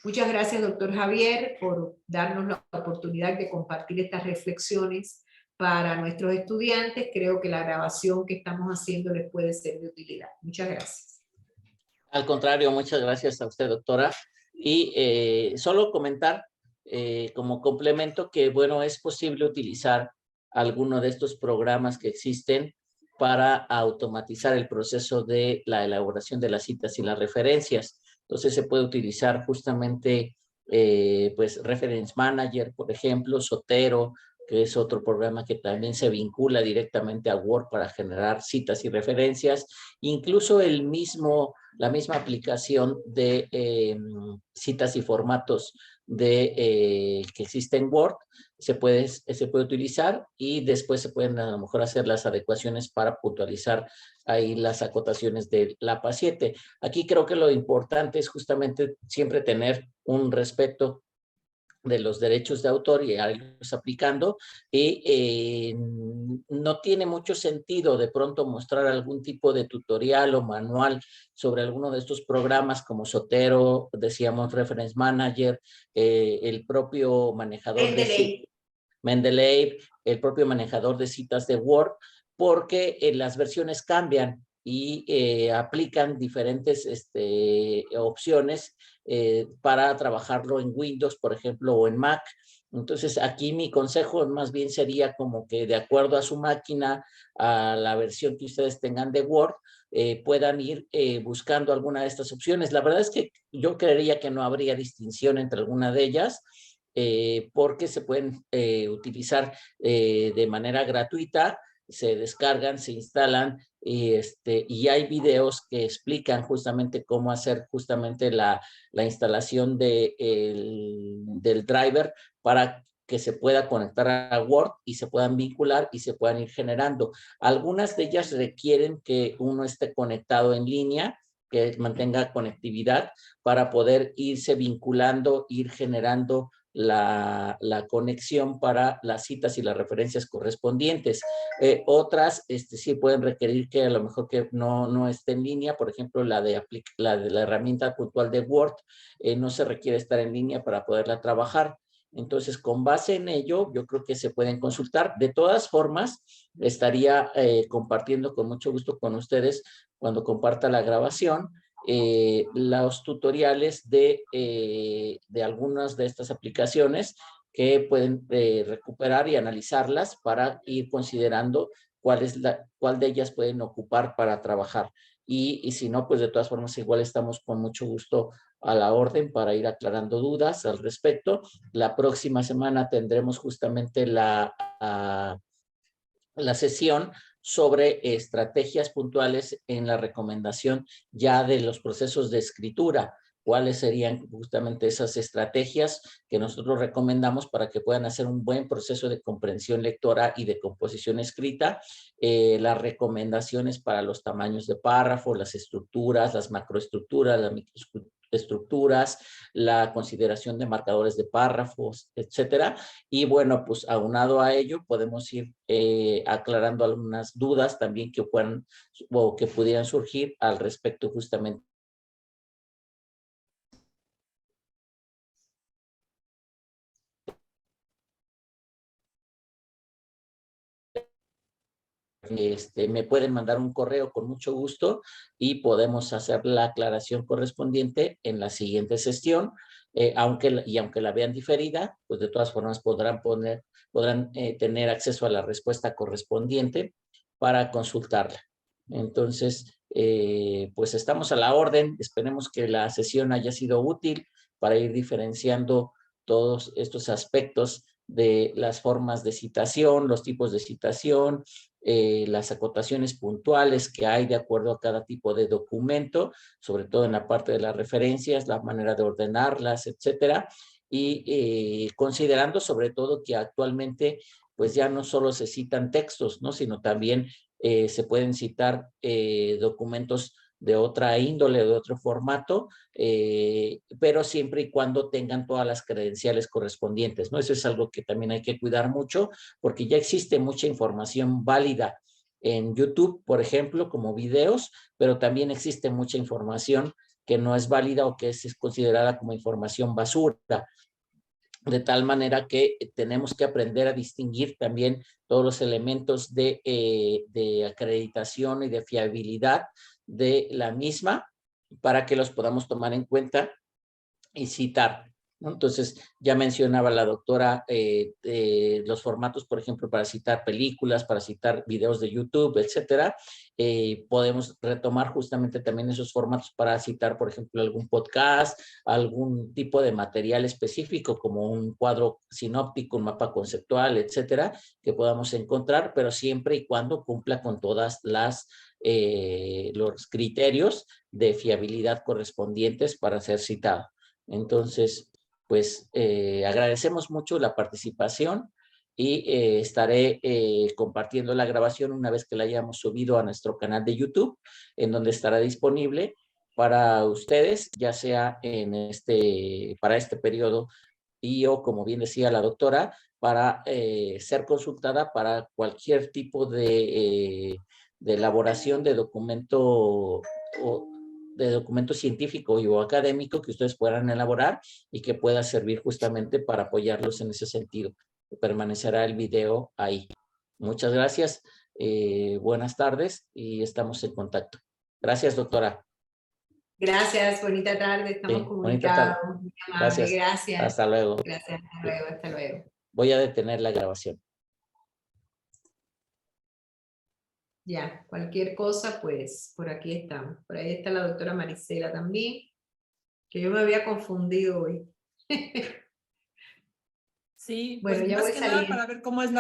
Muchas gracias, doctor Javier, por darnos la oportunidad de compartir estas reflexiones para nuestros estudiantes. Creo que la grabación que estamos haciendo les puede ser de utilidad. Muchas gracias. Al contrario, muchas gracias a usted, doctora. Y solo comentar como complemento que, bueno, es posible utilizar alguno de estos programas que existen para automatizar el proceso de la elaboración de las citas y las referencias. Entonces se puede utilizar justamente pues Reference Manager, por ejemplo, Zotero, que es otro programa que también se vincula directamente a Word para generar citas y referencias. Incluso la misma aplicación de citas y formatos que existe en Word se puede utilizar, y después se pueden a lo mejor hacer las adecuaciones para puntualizar ahí las acotaciones del APA 7. Aquí creo que lo importante es justamente siempre tener un respeto de los derechos de autor y irlos aplicando, y no tiene mucho sentido de pronto mostrar algún tipo de tutorial o manual sobre alguno de estos programas como Zotero, decíamos Reference Manager, el propio manejador de Mendeley, el propio manejador de citas de Word, porque las versiones cambian y aplican diferentes opciones para trabajarlo en Windows, por ejemplo, o en Mac. Entonces, aquí mi consejo más bien sería como que de acuerdo a su máquina, a la versión que ustedes tengan de Word, puedan ir buscando alguna de estas opciones. La verdad es que yo creería que no habría distinción entre alguna de ellas. porque se pueden utilizar de manera gratuita, se descargan, se instalan y hay videos que explican justamente cómo hacer justamente la instalación del driver para que se pueda conectar a Word y se puedan vincular y se puedan ir generando. Algunas de ellas requieren que uno esté conectado en línea, que mantenga conectividad para poder irse vinculando, ir generando la conexión para las citas y las referencias correspondientes. Otras sí pueden requerir que a lo mejor que no esté en línea, por ejemplo, la de la herramienta puntual de Word, no se requiere estar en línea para poderla trabajar. Entonces, con base en ello, yo creo que se pueden consultar. De todas formas, estaría compartiendo con mucho gusto con ustedes cuando comparta la grabación los tutoriales de algunas de estas aplicaciones que pueden recuperar y analizarlas para ir considerando cuál de ellas pueden ocupar para trabajar. Y si no, pues de todas formas igual estamos con mucho gusto a la orden para ir aclarando dudas al respecto. La próxima semana tendremos justamente la sesión sobre estrategias puntuales en la recomendación ya de los procesos de escritura. ¿Cuáles serían justamente esas estrategias que nosotros recomendamos para que puedan hacer un buen proceso de comprensión lectora y de composición escrita? Las recomendaciones para los tamaños de párrafo, las estructuras, las macroestructuras, las microestructuras, la consideración de marcadores de párrafos, etcétera. Y bueno, pues aunado a ello podemos ir aclarando algunas dudas también que puedan o que pudieran surgir al respecto justamente. Me pueden mandar un correo con mucho gusto y podemos hacer la aclaración correspondiente en la siguiente sesión, aunque la vean diferida, pues de todas formas podrán tener acceso a la respuesta correspondiente para consultarla. Entonces, pues estamos a la orden. Esperemos que la sesión haya sido útil para ir diferenciando todos estos aspectos de las formas de citación, los tipos de citación, las acotaciones puntuales que hay de acuerdo a cada tipo de documento, sobre todo en la parte de las referencias, la manera de ordenarlas, etcétera, y considerando sobre todo que actualmente pues ya no solo se citan textos, ¿no? Sino también se pueden citar documentos de otra índole, de otro formato, pero siempre y cuando tengan todas las credenciales correspondientes, ¿no? Eso es algo que también hay que cuidar mucho, porque ya existe mucha información válida en YouTube, por ejemplo, como videos, pero también existe mucha información que no es válida o que es considerada como información basura, de tal manera que tenemos que aprender a distinguir también todos los elementos de acreditación y de fiabilidad de la misma para que los podamos tomar en cuenta y citar, ¿no? Entonces, ya mencionaba la doctora los formatos, por ejemplo, para citar películas, para citar videos de YouTube, etcétera. Podemos retomar justamente también esos formatos para citar, por ejemplo, algún podcast, algún tipo de material específico, como un cuadro sinóptico, un mapa conceptual, etcétera, que podamos encontrar, pero siempre y cuando cumpla con todas los criterios de fiabilidad correspondientes para ser citado. Entonces, pues agradecemos mucho la participación y estaré compartiendo la grabación una vez que la hayamos subido a nuestro canal de YouTube, en donde estará disponible para ustedes, ya sea para este periodo y o, como bien decía la doctora, para ser consultada para cualquier tipo de elaboración de documento científico o académico que ustedes puedan elaborar y que pueda servir justamente para apoyarlos en ese sentido. Permanecerá el video ahí. Muchas gracias, buenas tardes y estamos en contacto. Gracias, doctora. Gracias, bonita tarde, estamos Sí, bonita tarde. comunicados. Muy amable, Gracias. gracias. Hasta luego. Gracias, hasta luego, hasta luego. Voy a detener la grabación. Ya, cualquier cosa, pues por aquí estamos. Por ahí está la doctora Marisela también, que yo me había confundido hoy. Sí, Bueno, pues ya más voy que nada saliendo. para ver cómo es la